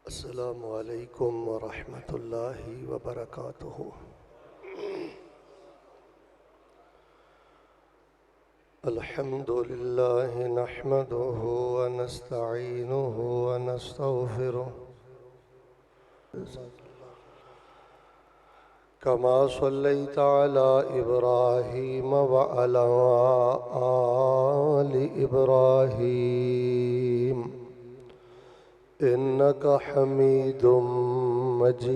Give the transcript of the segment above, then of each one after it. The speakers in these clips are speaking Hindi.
अस्सलामु अलैकुम वरहमतुल्लाहि वबरकातुहु। अल्हम्दुलिल्लाहि नहमदुहु व नस्तईनुहु व नस्तगफिरुह कमा सल्लैता अला इब्राहीम व अला आलि इब्राहीम इन्नका हमीदुम मजीद।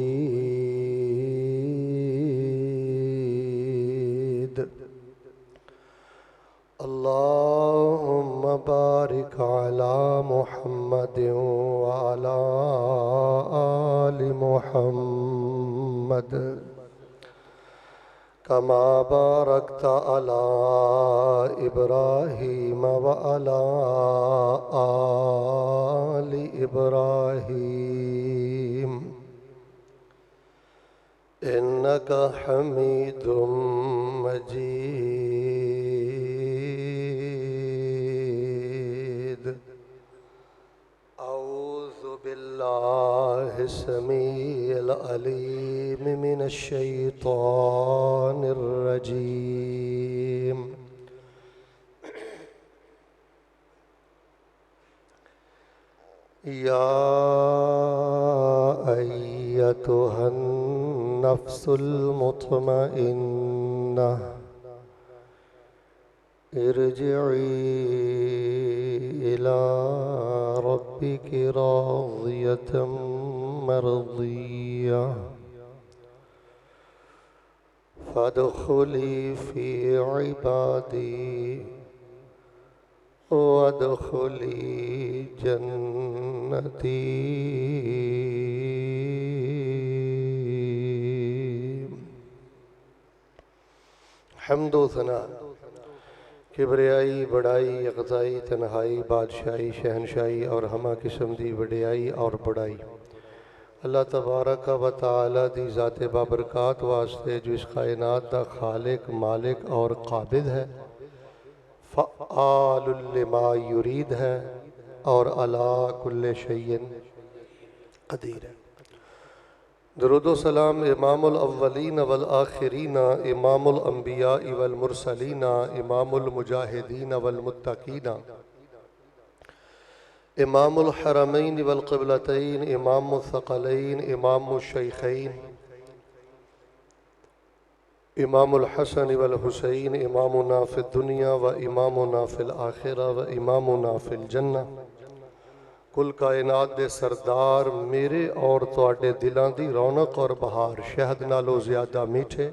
अल्लाहुम्मा बारिक अला मुहम्मदिन व अला आलि मुहम्मद कमा बारकता अला इब्राहीम व अला आलि इब्राहीम इन्नका हमीदुम मजीद। औज़ु बिल्लाहि समीइल अलीम मिनश शैतानिर रजीम। या अय्यतुहन नफ्सुल मुतमइन्नह इरजिई इला रब्बिकी राज़ियतम मरज़िय्यह फदखुली फ़ी इबादी वदखुली जन्नती। हम्दो सना किबरियाई बड़ाई यकज़ाई तन्हाई बादशाही शहनशाही और हमा किस्म दी वडियाई और बड़ाई अल्लाह तबारक व तआला दी ज़ाते बाबरकात वास्ते जो इस कायनात दा खालिक मालिक और काबिद है, फ़आलुल लिमा युरीद है और अला कुल्ले शैइन कदीर है। दरूद व सलाम इमामुल अव्वलीन वल आखिरीन इमामुल अंबिया वल मुरसलीन इमामुल मुजाहिदीन वल मुत्तकीन इमामुल हरमैन वल क़िबलतैन इमामुल थक़लैन इमामुल शैखैन इमामुल हसन वल हुसैन इमामुना फ़िद दुनिया व इमामुना फ़िल आखिरा व इमामुना फ़िल जन्नह। कुल कायनात दे सरदार मेरे और तुहाडे दिलां दी रौनक और बहार शहद नालों ज़्यादा मीठे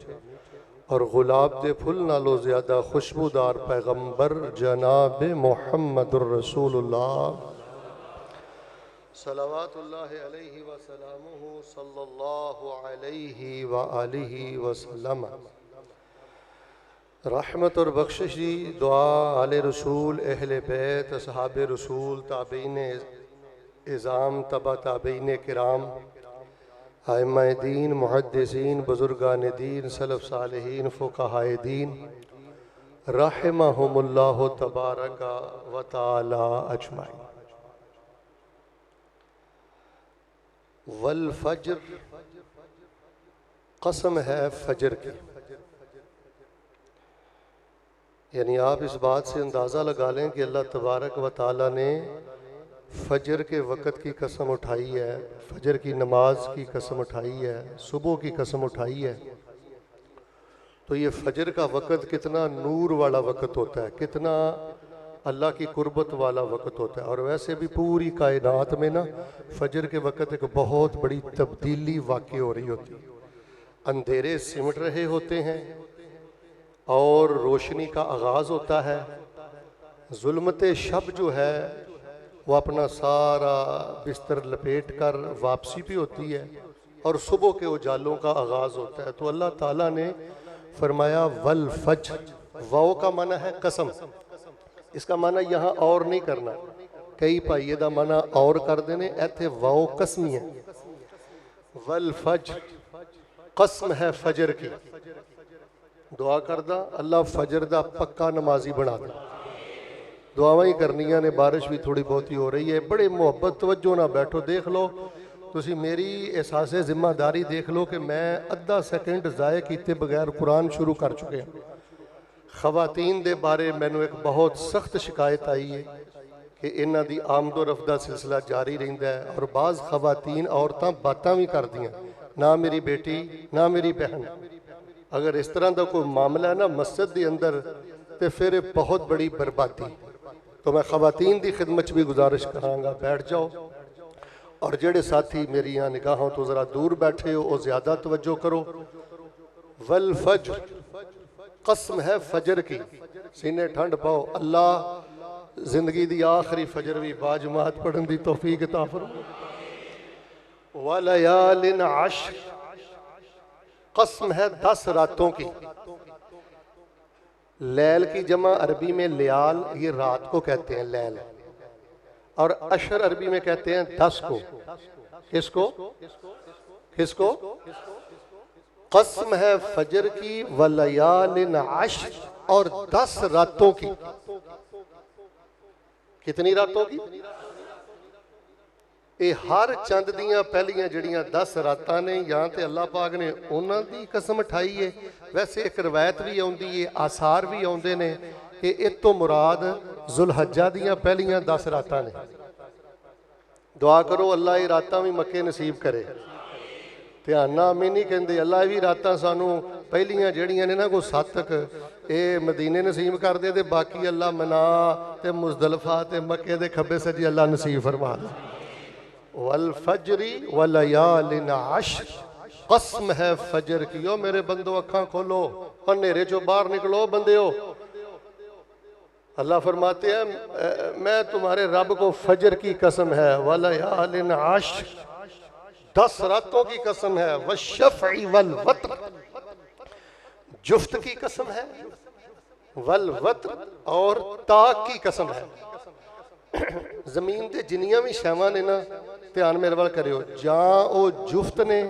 और गुलाब दे फुल नालों ज़्यादा खुशबूदार पैगंबर जनाब मुहम्मदुर रसूलुल्लाह सल्लल्लाहु अलैहि व सल्लमुहु सल्लल्लाहु अलैहि व आलिहि व सल्लम। रहमत और बख्शिशी दुआ आले रसूल अहले बैत असहाबे रसूल ताबईन इज़ाम तबा ताबईन किराम आइम्माए दीन मुहद्दिसीन बुजुर्गान दीन सलफ़ सालिहीन फ़ुक़हाए दीन रहमहुमुल्लाह तबारक व तआला अजमाइन। वल फज्र कसम है फजर की, यानी आप इस बात से अंदाज़ा लगा लें कि अल्लाह तबारक व तआला ने फजर के वक़्त की कसम उठाई है, फजर की नमाज की कसम उठाई है, सुबह की कसम उठाई है। तो ये फजर का वक़्त कितना नूर वाला वक़्त होता है, कितना अल्लाह की कुर्बत वाला वक़्त होता है। और वैसे भी पूरी कायनात में ना फजर के वक़्त एक बहुत बड़ी तब्दीली वाक़ई हो रही होती है। अंधेरे सिमट रहे होते हैं और रोशनी का आगाज़ होता है। जुल्मत शब जो है वो अपना सारा बिस्तर लपेट कर वापसी भी होती है और सुबह के उजालों का आगाज़ होता है। तो अल्लाह ताला ने फरमाया वल फज्र, वाव का माना है कसम। इसका माना यहाँ और नहीं करना, कई भाई दा माना और कर देने, इत्थे वाव कसमी है। वल फज्र कसम है फजर की। दुआ करदा अल्लाह फजर दा पक्का नमाजी बना दे। दुआवां ही करनियां ने, बारिश भी थोड़ी बहुत ही हो रही है। बड़े मोहब्बत तवज्जो ना बैठो, देख लो ਤੁਸੀਂ ਮੇਰੀ एहसास ਜ਼ਿੰਮੇਵਾਰੀ देख लो कि मैं ਅੱਧਾ ਸੈਕਿੰਡ ਜ਼ਾਇਆ ਕੀਤੇ ਬਗੈਰ कुरान शुरू कर चुके हैं। खवातीन दे बारे मैनू एक बहुत सख्त शिकायत आई है कि इन्हां दी आमदो रफ्त दा सिलसिला जारी रहिंदा है और बाज़ खवातीन औरतां बातां भी करदियां, ना मेरी बेटी ना मेरी बहन। अगर इस तरह का कोई मामला है ना मस्जिद के अंदर तो फिर बहुत बड़ी बर्बादी। तो मैं खवातीन की खिदमत भी गुजारिश कराँगा, बैठ जाओ और जेड़े साथी मेरी यहाँ निगाहों तो ज़रा दूर बैठे हो वो ज़्यादा तवज्जो करो। वल फज्र, कसम है फजर की, सीने ठंड पाओ। अल्लाह जिंदगी की आखिरी फजर भी बाजमात पढ़ने की तौफीक अता फरमाए। वलयालिन अश्र, कसम है 10 रातों की। लैल की जमा अरबी में लियाल, ये रात को कहते हैं लैल, और अशर अरबी में कहते हैं 10 को। किसको किसको? कसम है फजर की, वलयालिन अश्र, और 10 रातों की। कितनी रातों की? ये हर चंद दियां पहलियां जड़ियां 10 रातां ने, या तो अल्लाह पाक ने उन्हां दी कसम उठाई है। वैसे एक रवायत भी आउंदी है, आसार भी आउंदे ने कि इस तो मुराद जुलहज्जा दियां पहलियां 10 रातां ने। दुआ करो अल्लाह ये रातां भी मक्के नसीब करे। ध्यान ना मैं नहीं कहते अल्लाह भी रातां सानू पहलियां जड़ियां ने ना कोई 7 तक ये मदीने नसीब कर दे, ते बाकी अल्लाह मना ते मुजदलफा ते मक्के दे खब्बे सज्जे अल्लाह नसीब फरमा दे। वल फजरी वलयालिन अश्र, कसम है फजर की। ओ मेरे बंदो अखां खोलो, अंधेरे चो बाहर निकलो बंदे हो। अल्लाह फरमाते हैं मैं तुम्हारे रब को फजर की कसम है, वलयालिन अश्र, 10 रातों की कसम है, वश्शफ़ई वल वत्र, जुफ्त की कसम है, वल वत्र, और ताक की कसम है। जमीन ते जिन्नियां भी शैवां ने ना, ध्यान मेरे वाल करियो, जां ओ जुफ्त ने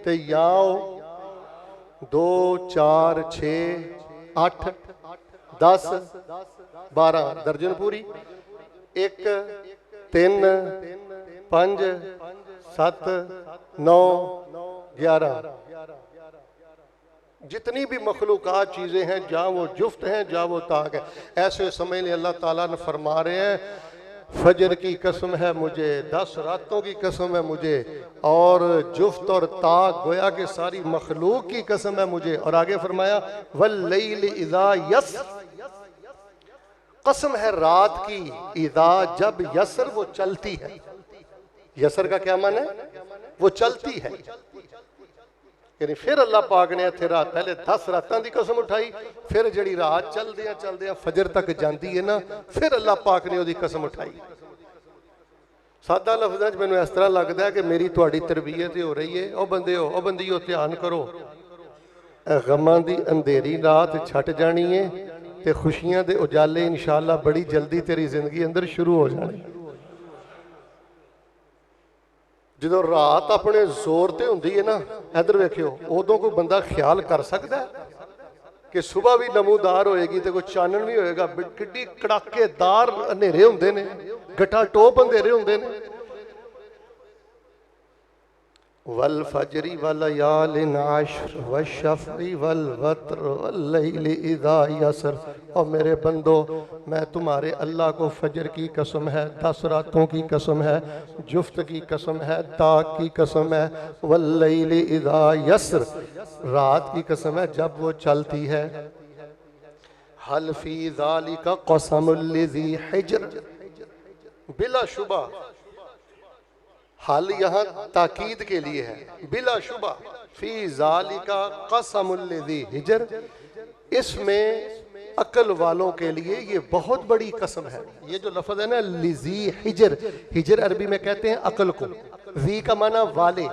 ते या ओ 2 4 6 8 10 12 दर्जन पूरी, 1 3 5 7 9 11, जितनी भी मखलूकात चीज़ें हैं, जहाँ वो जुफ्त हैं जहाँ वो ताक है। ऐसे समय में अल्लाह ताला ने फरमा रहे हैं फजर की कसम है मुझे, 10 रातों की कसम है मुझे, और जुफ्त और ताक गोया के सारी मखलूक की कसम है मुझे। और आगे फरमाया वल्लैल इज़ा यस्र, कसम है रात की, इज़ा जब यसर वो चलती है। यसर का क्या माना है? वो चलती है। यानी फिर अल्लाह पाक ने इत्थे रात पहले 10 रातां की कसम उठाई, फिर जड़ी रात चलदे फजर तक जाती है ना, फिर अल्लाह पाक ने उसकी कसम उठाई। सादा लफ्ज़ां च मैनूं इस तरह लगता है कि मेरी तुहाडी तरबीयत हो रही है। ओ बंदे हो, ओ बंदियो, ध्यान करो, गमां दी अंधेरी रात छट जानी है ते खुशियां दे उजाले इंशाअल्लाह बड़ी जल्दी तेरी जिंदगी अंदर शुरू हो जाने। जो रात अपने जोर ते हुंदी है ना, इधर वेखियो, उदों कोई बंदा ख्याल कर सकता है कि सुबह भी नमूदार होएगी तो कोई चानन भी होएगा। किड्डी कड़ाकेदार अंधेरे हुंदे ने, गटा टोप अंधेरे हुंदे ने। वल फजरी वलयालिन अश्र वश्शफ़ई वल वत्र वल्लैल इज़ा यसर। और मेरे बंदो मैं तुम्हारे अल्लाह को फजर की कसम है, 10 रातों की कसम है, जुफ्त की कसम है, ताक की कसम है, वल्लैल इज़ा यसर, रात की कसम है जब वो चलती है। हल फी ज़ालिका क़समुल लिज़ी हिज्र, बिलाशुबा हाल यहाँ ताकीद के लिए है, बिलाशुबा फी ज़ालिका क़समुल लिज़ी हिज्र, इसमें अकल वालों के लिए ये बहुत बड़ी कसम है। ये जो लफ्ज़ है ना लिज़ी हिज्र, हिज्र अरबी में कहते हैं अकल को, ज़ी का माना वाले,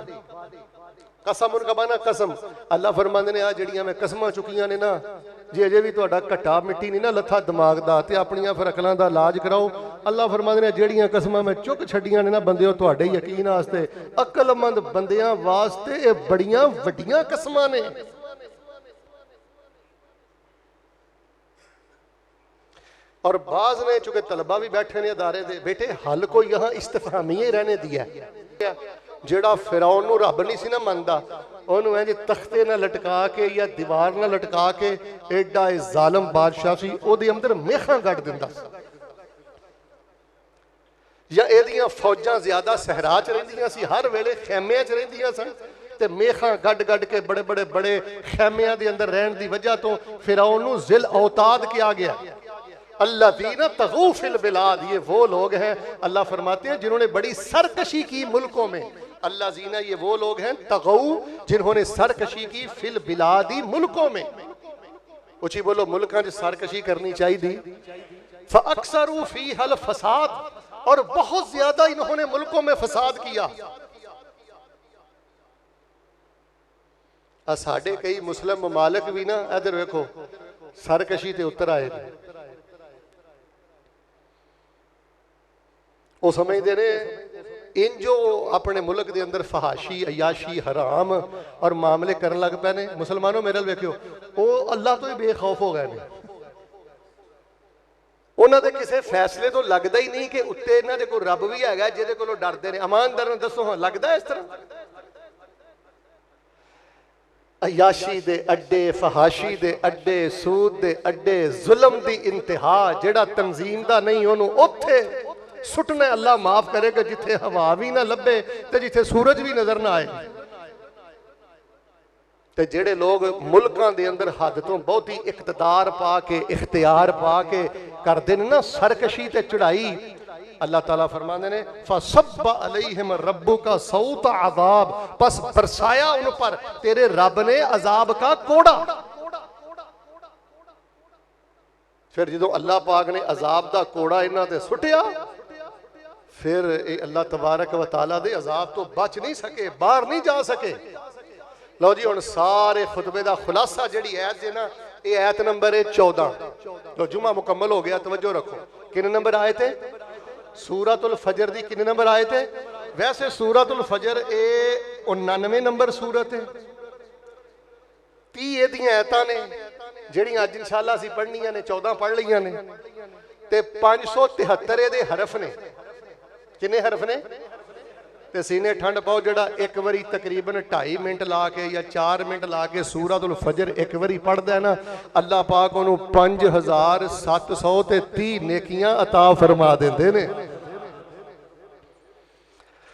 कसम उनका माना कसम। अल्लाह फरमांदे ने आ जड़ियां मैं कसमां चुकियां ने ना, जे अजे भी तुहाडा घट्टा मिट्टी नहीं ना लथा दिमाग दा ते अपनियां फिर अकलां दा इलाज कराओ। अल्लाह फरमांदे ने जड़ियां कसमां मैं चुक छड्डियां ने ना बंदिओ तुहाडे यकीन वास्ते, अकलमंद बंदियां वास्ते ये बड़ियां वड्डियां कसमां ने। और बाज ने चूंकि तलबा भी बैठे ने अदारे दे, बेटे हल को यहाँ इस्तिफहामिया ही रहने दिया। ਜਿਹੜਾ ਫਿਰੌਨ ਨੂੰ ਰੱਬ ਨਹੀਂ ਸੀ ਨਾ ਮੰਨਦਾ, ਉਹਨੂੰ ਇੰਜ ਤਖਤੇ ਨਾਲ ਲਟਕਾ ਕੇ ਜਾਂ ਦੀਵਾਰ ਨਾਲ ਲਟਕਾ ਕੇ, ਐਡਾ ਇਹ ਜ਼ਾਲਮ ਬਾਦਸ਼ਾਹ ਸੀ, ਉਹਦੇ ਅੰਦਰ ਮੇਖਾਂ ਕੱਢ ਦਿੰਦਾ ਸੀ। ਜਾਂ ਇਹਦੀਆਂ ਫੌਜਾਂ ਜ਼ਿਆਦਾ ਸਹਿਰਾ 'ਚ ਰਹਿੰਦੀਆਂ ਸੀ, ਹਰ ਵੇਲੇ ਖੈਮਿਆਂ 'ਚ ਰਹਿੰਦੀਆਂ ਸਨ, ਤੇ ਮੇਖਾਂ ਗੱਡ ਕੇ बड़े बड़े बड़े खैमियां दे अंदर रहने की वजह तो फिरौन नूं जिल औताद किया गया। अल्लज़ीना तग़ू फिल बिलाद, ये वो लोग हैं, अल्लाह फरमाते हैं जिन्होंने बड़ी सरकशी की मुल्कों में। अल्लज़ीना, ये वो लोग हैं तग़ू, जिन्होंने सरकशी की फिल बिलादी, मुल्कों में। उची बोलो, मुल्कां च सरकशी करनी चाहिए। फ़अक्सरू फ़ीहल फ़साद, और बहुत ज्यादा इन्होंने मुल्कों में फसाद किया। साढ़े कई मुस्लिम ममालिक भी ना, इधर वेखो सरकशी ते उतर आए, वो समझते ने इन जो अपने मुल्क के अंदर फहाशी अयाशी हराम और मामले करन लग पे ने। मुसलमानों मेरे वेख्यो, वो अल्लाह तो ही बेखौफ हो गए ने। उन्होंने किसी फैसले तो लगता ही नहीं कि उत्ते इन्हां दे कोई रब भी है जिहदे कोलों डरदे ने। ईमानदार दसो, हाँ लगता है इस तरह? अयाशी दे अड्डे, फहाशी दे अड्डे, सूद दे अड्डे, जुल्म दी इंतहा, जेड़ा तंजीम दा नहीं ओनू उत्थे सुटना। अल्लाह माफ करेगा जिथे हवा भी ना लभे ते जिथे सूरज भी नजर ना आए। ते जेड़े लोग मुल्कां दे अंदर हद तो बहुती इख्तिदार पा के, इख्तियार पा के करदे ने ना सरकशी ते चढ़ाई, अल्लाह ताला फरमाते ने फसब्बा अलैहिम रब्बुका सौत अज़ाब, बस बरसाया उन पर तेरे रब ने अजाब का कोड़ा। फिर जो अल्लाह पाक ने अजाब का कोड़ा इन्हां ते सुटिया, फिर ये अल्लाह तबारक व तआला दे अजाब तो बच नहीं सके, बाहर नहीं जा सके। लो जी, हुण सारे खुतबे का खुलासा जिहड़ी आयत है ना, ये आयत नंबर है 14। लो जुमा मुकम्मल हो गया, तवज्जो रखो। कितने नंबर आए थे? सूरतुल फजर दी कितने नंबर आए थे? वैसे सूरतुल फजर ए 99 नंबर सूरत है। 30 एदियां आयतां ने जिहड़ियां अज इंशाअल्लाह असीं पढ़नियां ने, 14 पढ़ लईयां ने, ते 573 एदे हरफ ने। किन्ने हरफ ने? ते सीने ठंड पाओ, जड़ा एक बारी तकरीबन 2.5 मिनट ला के या 4 मिनट ला के सूरतुल फजर एक बारी पढ़दा है ना, अल्लाह पाक उन्होंने 5730 नेकियां अता फरमा देंदे ने।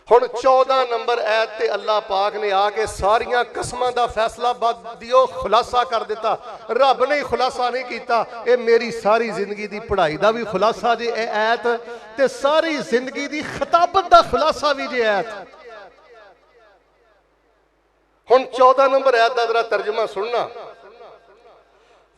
हुण 14 नंबर आयत ते अल्लाह पाक ने आके सारियां कसमां दा फैसला दियो खुलासा कर दिता। रब ने खुलासा नहीं किया, ये मेरी सारी जिंदगी दी पढ़ाई दा भी खुलासा जे ए आयत, ते सारी जिंदगी दी खिताबत दा खुलासा भी जे आयत। हुण 14 नंबर आयत दा जरा तर्जुमा सुनना।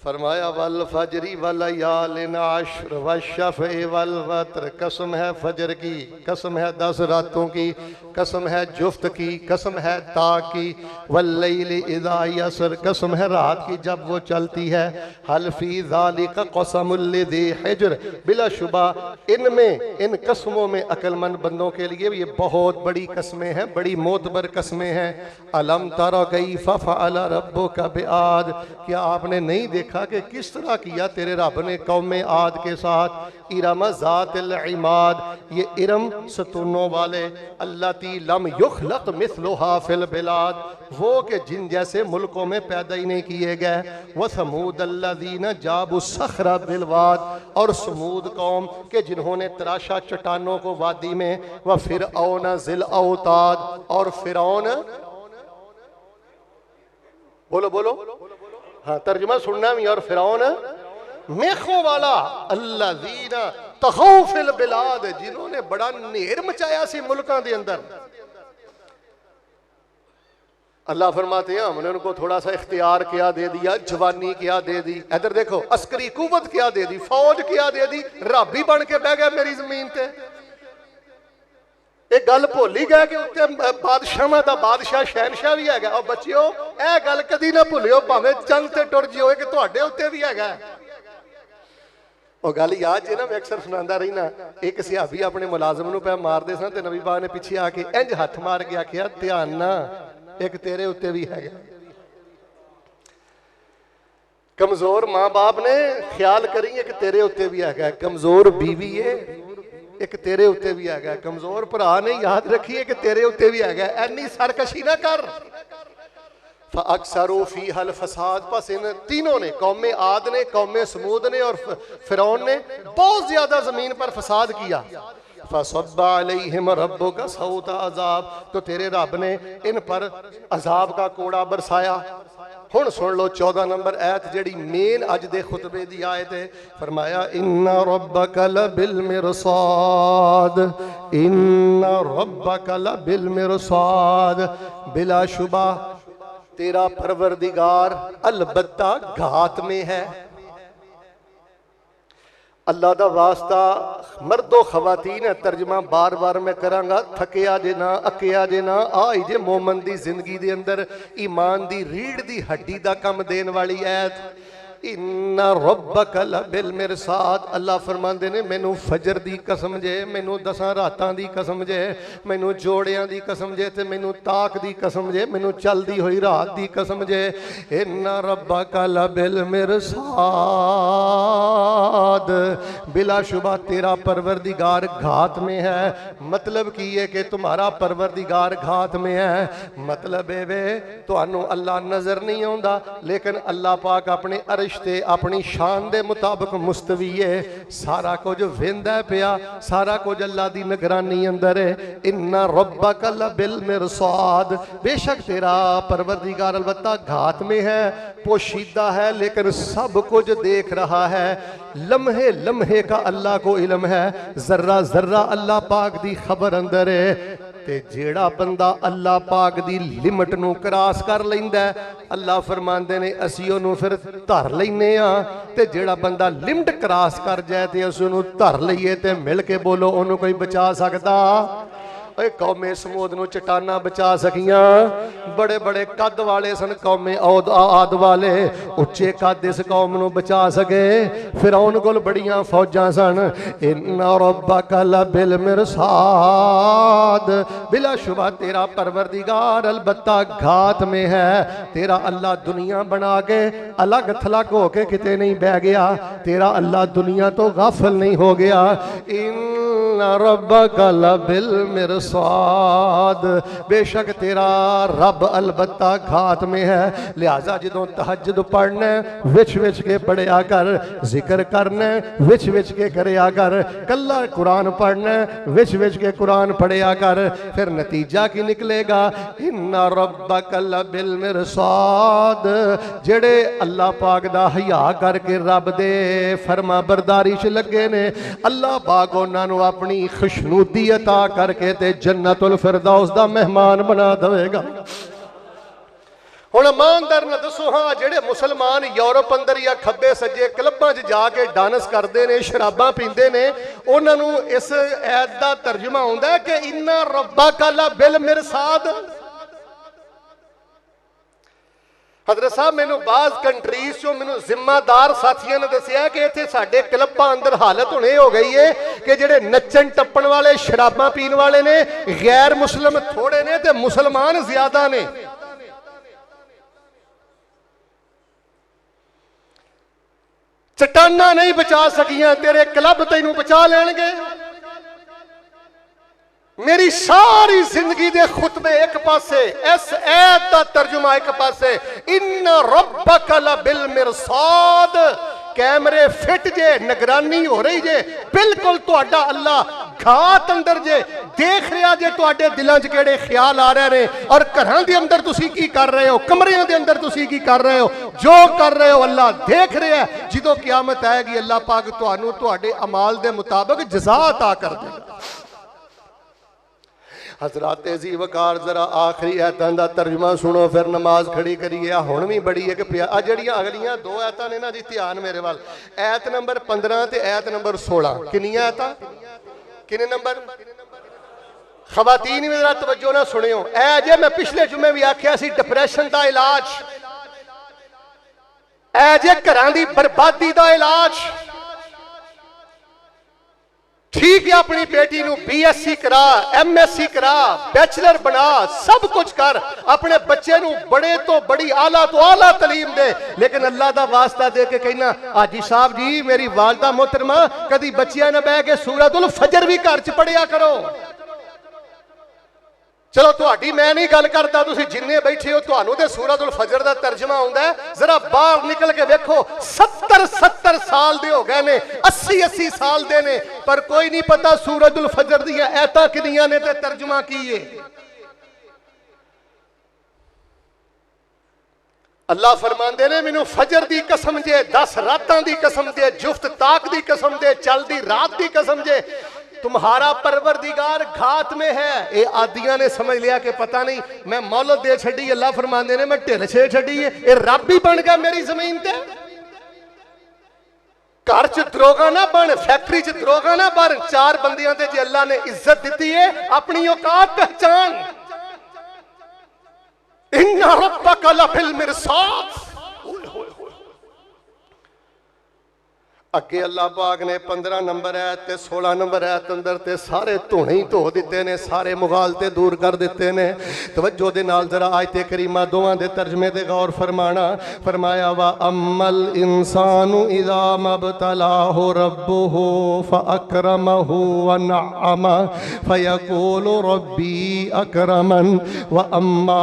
फरमाया वल फजरी वल यालिन अश्र वशफ़े वल वत्र, कसम है फजर की, कसम है 10 रातों की, कसम है जुफ्त की, कसम है ता की, वल्लैलि इज़ा यसर, कसम है रात की जब वो चलती है, हल फी ज़ालिका क़समुल लिज़ी हिज्र, बिलाशुबा इनमें, इन कसमों में अक्लमंद बंदों के लिए ये बहुत बड़ी कसमें हैं, बड़ी मोतबर कसमें हैं। अलम तरा कैफ़ फ़अल रब्बुका बिआद, क्या आपने नहीं देखा कि किस तरह किया तेरे रब ने कौम आद के साथ। इरम ज़ातिल इमाद, ये इरम सतूनों वाले, अल्लती लम युखलक मिसलुहा फिल बिलाद, वो के जिन जैसे मुल्कों में पैदा ही नहीं किए गए। व समूद अल्लज़ीना जाबु सखरा बिलवाद, और समूद कौम के जिन्होंने तराशा चट्टानों को वादी में। व फिरऔन ज़िल औताद, और फिरौन, बोलो बोलो, हाँ तर्जुमा सुनना भी, और फिरौन मेखों वाला, अल्लज़ीना तग़ौ फिल बिलाद, जिन्होंने बड़ा नेर मचाया सी मुल्कां दे अंदर। अल्लाह फरमाते हैं हमने उनको थोड़ा सा इख्तियार क्या दे दिया, जवानी क्या दे दी, इधर देखो अस्करी कुव्वत क्या दे दी, फौज क्या दे दी, रब ही बन के बह गया मेरी जमीन ते। एक गल भुल ही गए कि उत्ते बादशाह दा बादशाह शहनशाह भी है। और बच्चिओ यह गल कदी ना भुलियो, भावें चंद ते टुर जियो कि तुहाडे उत्ते भी है। और गल याद जे ना, मैं अक्सर सुनांदा रहीना, एक सिहाबी अपने मुलाजम नूं पै मारदे सन ते नबी पाक ने पिछे आके इंज हथ मार के आखिया, ध्यान ना एक तेरे उत्ते भी है। कमजोर मां बाप ने ख्याल करी कि तेरे उत्ते भी है, कमजोर बीवी है, एक तेरे उत्ते भी हैगा, कमजोर भरा ने याद रखिए कि तेरे उत्ते भी हैगा, एनी सरकशी ना कर। अक्सरो फी हल फसाद, बस इन तीनों ने, कौमे आद ने, कौमे समूद ने और फिरौन ने बहुत ज्यादा जमीन पर फसाद किया। फसब्बा अलैहिम रब्बुका सौता अजाब, तो तेरे रब ने इन पर अजाब का कोड़ा बरसाया। हुण सुन लो 14 नंबर आयत जिहड़ी मेन अज दे खुतबे दी आयत है। फरमाया इन्ना रब्बका लबिल मिरसाद, इन्ना रब्बका लबिल मिरसाद, बिला शुबा तेरा परवरदिगार अलबत्ता घात में है। अल्लाह दा वास्ता मर्दो खवातीन है, तर्जमा बार बार मैं करांगा, थकिया जे ना, अकिया जे ना। आई जे मोमन दी जिंदगी दे अंदर ईमान दी रीढ़ दी हड्डी दा कम देन वाली आयत। इन्ना रब्बका लबिल मिरसाद, अल्लाह फरमांदे ने मैनू फजर दी कसम जे, मैनू 10 रातां दी कसम जे, मैनू जोड़ियां दी कसम जे, ते मैनू ताक दी कसम जे, मैनू चलदी हुई रात दी कसम जे। इन्ना रब्बका लबिल मिरसाद, बिलाशुबा तेरा परवरदिगार घात में है। मतलब की है कि तुम्हारा परवरदिगार घात में है। मतलब है वे तुहानू अल्लाह नजर नहीं आउंदा, लेकिन अल्लाह पाक अपने अरश ते अपनी शान दे मुताबिक मुस्तवी है, सारा कुछ वेंदा पिया, सारा कुछ अल्लाह दी निगरानी अंदर है। इन्ना रब्बका लबिल मिरसाद, बेशक तेरा परवरदिगार अलबत्ता घात में है, पोशीदा है, लेकिन सब कुछ देख रहा है। लम्हे लम्हे का अल्लाह को इल्म है, जर्रा जर्रा अल्लाह पाक दी खबर अंदर है। ते जेड़ा बंदा अल्लाह पाक दी लिमिट नू क्रॉस कर लैंदा है, अल्लाह फरमांदे ने असी ओनू फिर धर लैने आ। ते जेड़ा बंदा लिमिट क्रॉस कर जाए ते असी ओनू धर लईए, ते मिल के बोलो ओनू कोई बचा सकदा? कौमे समूद नू चट्टाना बचा सकियां, बड़े बड़े कद वाले सन कौमे आद वाले, उच्चे कद इस कौम नू बचा सके। फिरौन कोल बड़ियां फौजां सन। इन्ना रब्बका लबिल मिरसाद, बिलाशुबा तेरा परवरदिगार अलबत्ता घात में है। तेरा अल्लाह दुनिया बना के अलग थलग हो के किते नहीं बह गया, तेरा अल्लाह दुनिया तो गाफिल नहीं हो गया। इन्ना रब्बका लबिल मिरसाद, बेशक तेरा रब अलबत्ता घात में है। लिहाजा जो तहज्जुद पढ़ना विच विच के पढ़िया कर, जिक्र करना विच विच के करया कर, कल्ला कुरान पढ़ना विच विच के कुरान पढ़िया कर, फिर नतीजा की निकलेगा? इन्ना रब्बका लबिल मिरसाद, जेड़े अल्लाह पाक दा हया करके रब दे फरमा बरदारी च लगे ने, अल्लाह पाक उन्हां नू अपनी खुशनूदी अता करके ते जन्नतुल फिरदौस दा मेहमान बना देगा। हुण ईमानदार ने दसो, हाँ जेड़े मुसलमान यूरोप अंदर या खब्बे सज्जे क्लबां च जाके डांस करते हैं, शराबां पींदे ने, उन्हां नू इस ऐत दा तर्जुमा आउंदा है कि इन्ना रब्बका लबिल मिरसाद। हजरत साहब मैनू बाज़ कंट्रीज चो मैनू जिम्मेदार साथियों ने दसिया कि इत्थे साडे क्लबां अंदर हालत हुण इह हो गई है कि जिहड़े नच्चण टप्पण वाले शराबां पीण वाले ने गैर मुस्लिम थोड़े ने ते मुसलमान ज्यादा ने। चट्टाना नहीं बचा सकियां, तेरे क्लब तैनू बचा लैणगे। मेरी सारी जिंदगी दे खुतबे एक पासे, इस ऐत दा तर्जुमा एक पासे। इन्ना रब्बका लबिल मिरसाद, कैमरे फिट जे, निगरानी हो रही जे, बिल्कुल तुहाडा अल्लाह घात अंदर जे, देख रहा जे तुहाडे दिलां च किहड़े ख्याल आ रहे ने, और घरां दे अंदर तुसी की कर रहे हो, कमरिਆਂ दे अंदर तुसी की कर रहे हो, जो कर रहे हो अल्लाह देख रहा है। जिदों क़यामत आएगी अल्लाह पाक तुहानू तुहाडे अमाल दे मुताबिक जज़ा अता कर देगा। हजरात जी वकार जरा आखिरी ऐतां दा तर्जुमा सुनो, फिर नमाज खड़ी करिए। हुण भी बड़ी एक प्यार आ जड़ियां अगलियां दो ऐतां ने ना जी, ध्यान मेरे वाल। ऐत नंबर 15 ते ऐत नंबर 16, किन्नियां ऐतां, किन्ने नंबर? खवातीन भी जरा तवज्जो ना सुनियो। ऐ जे मैं पिछले जुमे भी आख्या सी डिप्रैशन दा इलाज, ऐ जे घरां दी बर्बादी दा इलाज। ठीक है, अपनी बेटी नू BSc करा, MSc करा, बैचलर बना, सब कुछ कर, अपने बच्चे नू बड़े तो बड़ी आला तो आला तलीम दे, लेकिन अल्लाह दा वास्ता दे के कहना हाजी साहब जी मेरी वालदा मोहतरमा कदी बच्चियां ना बह के सूरतुल फजर भी घर च पढ़िया करो। चलो तुहाडी मैं नहीं गल करता, तुसीं जिन्ने बैठे हो तुहानू ते सूरतुल फजर दा तर्जमा आउंदा है, जरा बाहर निकल के देखो 70 साल दे हो गए ने, 80 साल दे ने, पर कोई नहीं पता सूरतुल फजर दी ऐता किनियां ने ते तर्जमा की है। अल्लाह फरमांदे ने मैनू फजर दी कसम जे, 10 रातां दी कसम जे, जुफ्त ताक दी कसम जे, चलदी रात दी कसम जे, तुम्हारा परवरदिगार घात में है। ये आदियां ने समझ लिया कि पता नहीं मैं मौलत दे छड़ी, अल्लाह फरमांदे ने मैं ढिल छे छड़ी है, ये रब ही बन गया मेरी जमीन ते। घर च दरोगा ना बन, फैक्ट्री च दरोगा ना बन, 4 बंदियां ते जे अल्लाह ने इज्जत दी है अपनी औकात पहचान। इन्ना रब्बक लफिल मिरसाद, अगे अल्लाह पाक ने 15 नंबर है ते 16 नंबर है अंदर ते सारे धोने ही धो दिते ने, सारे मुगालते दूर कर दिते ने। तवज्जो दे नाल जरा आयते करीमा दोवां दे तर्जमे ते गौर फरमाना। फरमाया वा अम्मल इंसानु इज़ा मब्तलाहु रब्बुहु फअकरमहु व नअमा फयक़ूलु रब्बी अकरमन व अम्मा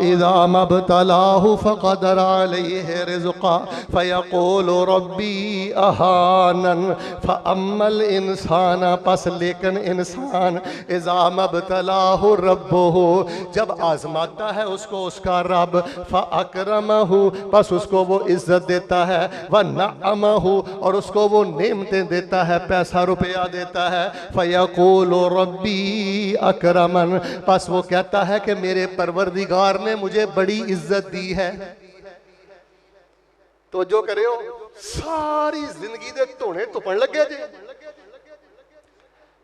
इज़ा मब्तलाहु फक़दर अलैहि रिज़्क़ा फयक़ूलु रब्बी अहा फअम्मल इंसान, पस लेकिन इंसान इज़ा मब्तलाहु रब्बुहु, जब आजमाता है उसको उसका रब, फअकरमहु, पस उसको वो इज्जत देता है, व नअमहु, और उसको वो नेमतें देता है, पैसा रुपया देता है, फयक़ूलु रब्बी अकरमन, पस वो कहता है कि मेरे परवरदिगार ने मुझे बड़ी इज्जत दी है। तो जो करे हो सारी जिंदगी दे धोने धुपन लगे जे।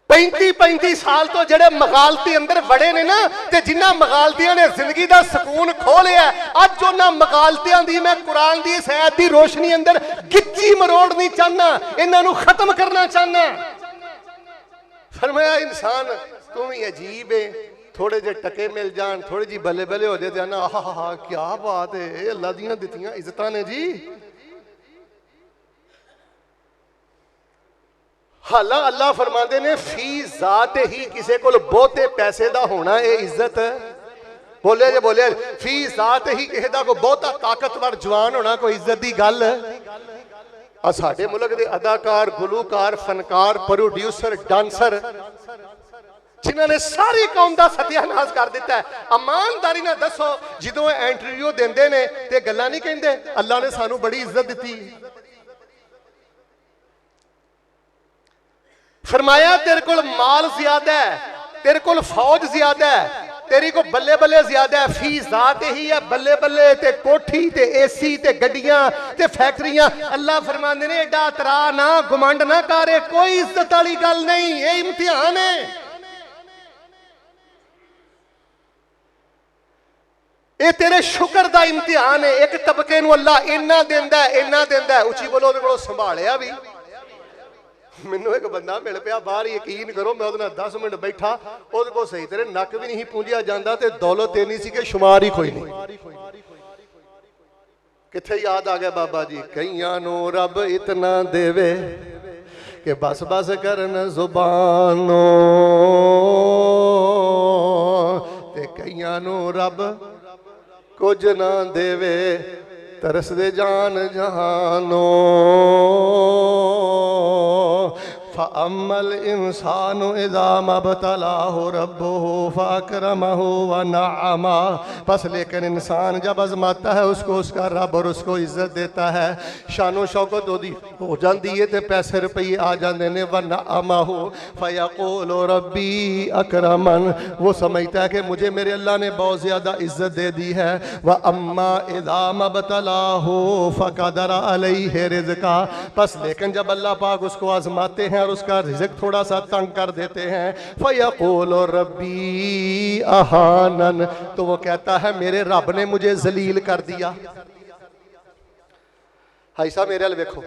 35 साल तो जेड़े मगालती अंदर वड़े ने ना, ते जिन्ना मगालतियां ने जिंदगी दा सुकून खो लिया, अज उन्हां मगालतियां दी मैं कुरान दी सैयद दी रोशनी अंदर गिच्ची मरोड़नी चाहना, इन्हां नूं खत्म करना चाहना। फरमाया इंसान तू भी अजीब है, थोड़े जे टके मिल जान, थोड़ी जी बल्ले बल्ले हो जाए, आहा क्या बात है, अल्लाह दियां दित्तियां इज्जतां ने जी। हाला अल्लाह फरमाते ने फी जात ही किसी को बहुते पैसे का होना ये इज्जत, बोले जे बोले फी जात ही किसी का कोई बहुता ताकतवर जवान होना कोई इज्जत की गल। साडे मुल्क के अदाकार, गुलूकार, फनकार, प्रोड्यूसर, डांसर जिन्होंने सारी कौम का सत्यानाश कर दिता है। ईमानदारी ना दसो जो इंटरव्यू देंदे ने ते गल्लां नहीं कहंदे अल्लाह ने सानू बड़ी इज्जत दी। फरमाया तेरे को माल ज्यादा है, तेरे को फौज ज्यादा है, तेरी को बल्ले बल्ले ज्यादा है, फी जात ही है बल्ले बल्ले, ते कोठी ते AC ते गड्डियां ते फैक्ट्रियां। अल्लाह फरमांदे ने एडा तरा ना, घमंड ना करे, कोई इज्जत वाली गल नहीं, ये इम्तिहान है। ये तेरे शुक्र का इम्तिहान है। एक तबके नूं अल्लाह इन्ना देंदा है, इन्ना देंदा है, उची बोलो, उहदे कोलों संभालिया भी। मैनू एक बंदा मिल पिया बाहर, यकीन करो मैं उहदे नाल 10 मिनट बैठा, उहदे कोल सही तेरे नक भी नहीं पूंजिया जांदा ते दौलत इन्नी सी कि शुमार ही कोई नहीं। किथे याद आ गया बाबा जी, कईयां नूं रब इतना देवे कि बस बस करन जुबानों, ते कईयां नूं रब कुछ ना देवे तरस दे जान जहानो। फअम्मल इंसानु इज़ा मब्तलाहु रब्बुहु फअकरमहु व नअमा, बस लेकिन इंसान जब आजमाता है उसको उसका रब और उसको इज्जत देता है, शानो शौकत ओदी हो जाती है, तो पैसे रुपये आ जाते हैं। व नअमाहु फयक़ूलु रब्बी अकरमन, वो समझता है कि मुझे मेरे अल्लाह ने बहुत ज़्यादा इज्जत दे दी है। व अम्मा इज़ा मब्तलाहु फ़क़दर अलैहि रिज़्क़ा, बस लेकिन जब अल्लाह पाक उसको आजमाते हैं और उसका रिज़्क़ थोड़ा सा तंग कर देते हैं, फ़यक़ूलु रब्बी अहानन, तो वो कहता है मेरे रब ने मुझे जलील कर दिया। हाई साहब मेरे वाल देखो,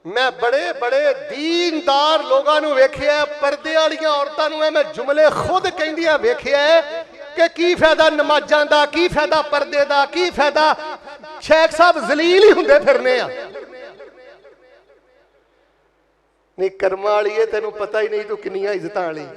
मैं बड़े बड़े दीनदार लोगों को वेखिया, पर्दे वालियां औरतां नूं मैं जुमले खुद कहंदियां वेखिया कि की फायदा नमाजां दा, की फायदा पर्दे दा, की फायदा शेख साहब जलील ही हुंदे फिरने आ। नहीं कर्मा वाली है, तेनू पता ही नहीं तू किन्नियां इज्जतां वाली।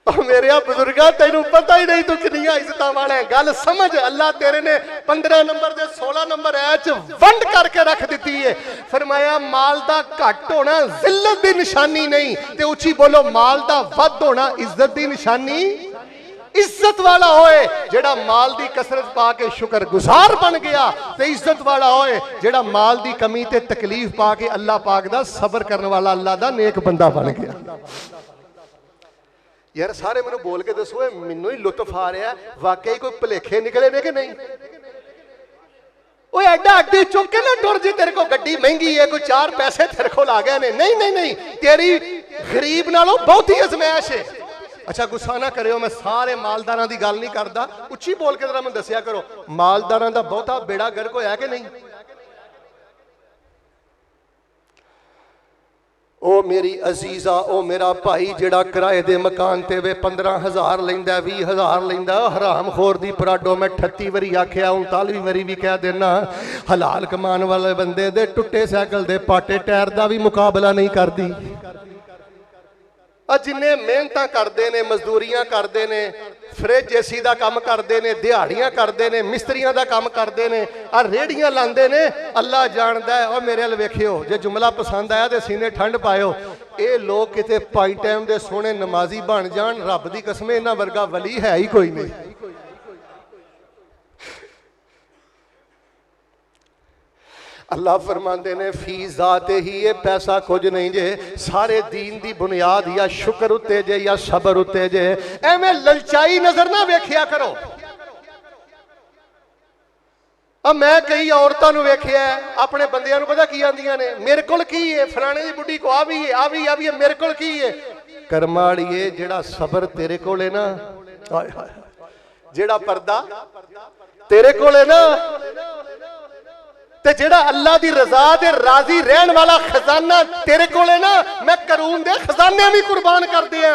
मेरे बुजुर्गा तेनू पता ही नहीं तू किन्नियां इज्जतां वाला है। गल समझ, अल्लाह तेरे ने 15 नंबर दे 16 नंबर ऐच वंड करके रख दी है। फरमाया माल दा घट होना जिल्लत दी निशानी नहीं, ते उची बोलो माल दा वध होना इज्जत दी निशानी। इज्जत वाला होए जेड़ा माल दी कसरत पा के शुक्र गुजार बन गया, ते इज्जत वाला होए जेड़ा माल दी कमी ते तकलीफ पा के अल्लाह पाक दा सबर करने वाला, अल्लाह दा नेक बंदा बन गया। यार सारे मैनू बोल के दसो, मैनू ही लुत्फ आ रहा है, वाकई कोई भुलेखे निकले ने कि नहीं? वो एडा अड्डी चुक के ना टुर जी, तेरे को गड्डी महंगी है, कोई 4 पैसे तेरे को आ गए ने। नहीं नहीं नहीं, तेरी गरीब नालों बहुत ही अजमैश है। अच्छा गुस्सा ना करो, मैं सारे मालदारां दी गल नहीं करदा, उच्ची बोल के जरा मैं दसिया करो, मालदारां दा बहुता बेड़ा गर्क होया कि नहीं? ओ मेरी अजीजा, ओ मेरा भाई जेड़ा किराए दे मकान ते वे 15,000 लैंदा, 20,000 लैंदा, हराम खोर दी पराडो। मैं 38 वारी आख्या, 39वीं वारी भी कह देना, हलाल कमान वाले बंदे दे टुटे साइकिल दे पाटे टायर दा भी मुकाबला नहीं करदी। जिन्ने मेहनत करते हैं, मजदूरियां करते हैं, फ्रिज एसी का काम करते हैं, दिहाड़ियां करते हैं, मिस्त्रियों का काम करते हैं, आ रेहड़ियां लाते हैं, अल्लाह जानता है। और मेरे वाल वेखियो, जे जुमला पसंद आया तो सीने ठंड पायो। ये लोग किते पाई टाइम के सोहने नमाजी बन जान, रब की कसम इन्हां वर्गा वली है ही कोई नहीं। अल्लाह फरमाते ने फी जाते ही ये पैसा कुछ नहीं जे, सारे दीन दी बुनियाद या शुक्र उत्ते जे या सबर उत्ते जे। एवें ललचाई नजर ना वेखिया करो। अब मैं कई औरतों को वेखिया, अपने बंदियां को पता की आंदियां ने, मेरे कोल की है, फलाने दी बुढ़ी को आ भी है, आ भी है, मेरे कोल की है। करमाड़िए जेड़ा सबर तेरे कोल है ना, जेड़ा पर्दा तेरे कोल है ना, ते जेड़ा अल्लाह दी रजा दे राजी रहन वाला खजाना तेरे कोल है ना, मैं करूम दे खजाने भी कुर्बान कर दिया।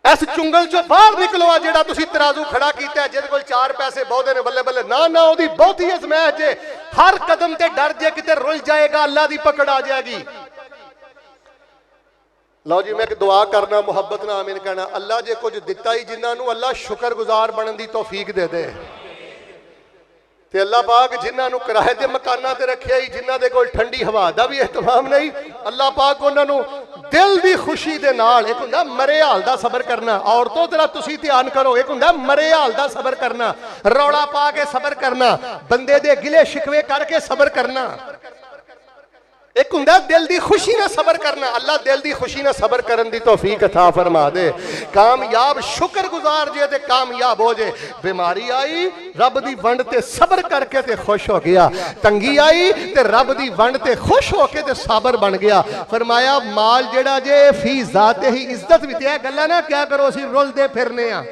इस चुंगल चो बाहर निकलो, जेड़ा तुसी तराजू खड़ा कीता है, जिहदे कोल 4 पैसे बहुते ने, बल्ले बल्ले ना ना, ओदी बहुती अजमैश जे। हर कदम ते डर जे किते रुल जाएगा, अल्लाह दी पकड़ आ जाएगी। लो जी, मैं एक दुआ करना, मुहब्बत नाल आमीन कहना। अल्लाह जे कुछ दिता ही जिन्हां नूं, अल्लाह शुक्रगुजार बनने की तौफीक दे दे। ते अल्लाह पाक जिन्हां नूं किराए दे मकानां ते रखिया ही, जिन्हां दे कोल ठंडी हवा दा भी एहतमाम नहीं, अल्लाह पाक उन्हां नूं दिल दी खुशी दे नाल, एक हुंदा मरे हाल दा सबर करना, औरतों जरा तुसी ध्यान करो, एक हुंदा मरे हाल दा सबर करना, रौला पा के सबर करना, बंदे दे गिले शिकवे करके सबर करना, एक हुंदा दिल दी खुशी ना सबर करना। अल्लाह दिल दी खुशी ना सबर करन दी तौफीक अता फरमा दे। कामयाब शुक्रगुजार जे ते कामयाब हो जे। बीमारी आई रब दी वंड ते सबर करके ते खुश हो गया, तंगी आई ते रब दी वंड ते खुश होके ते साबर बन गया। फरमाया माल जेड़ा जे फी जाते ही इज्जत भी ते गल्ला ना क्या करो, असीं रुलदे फिरने आ।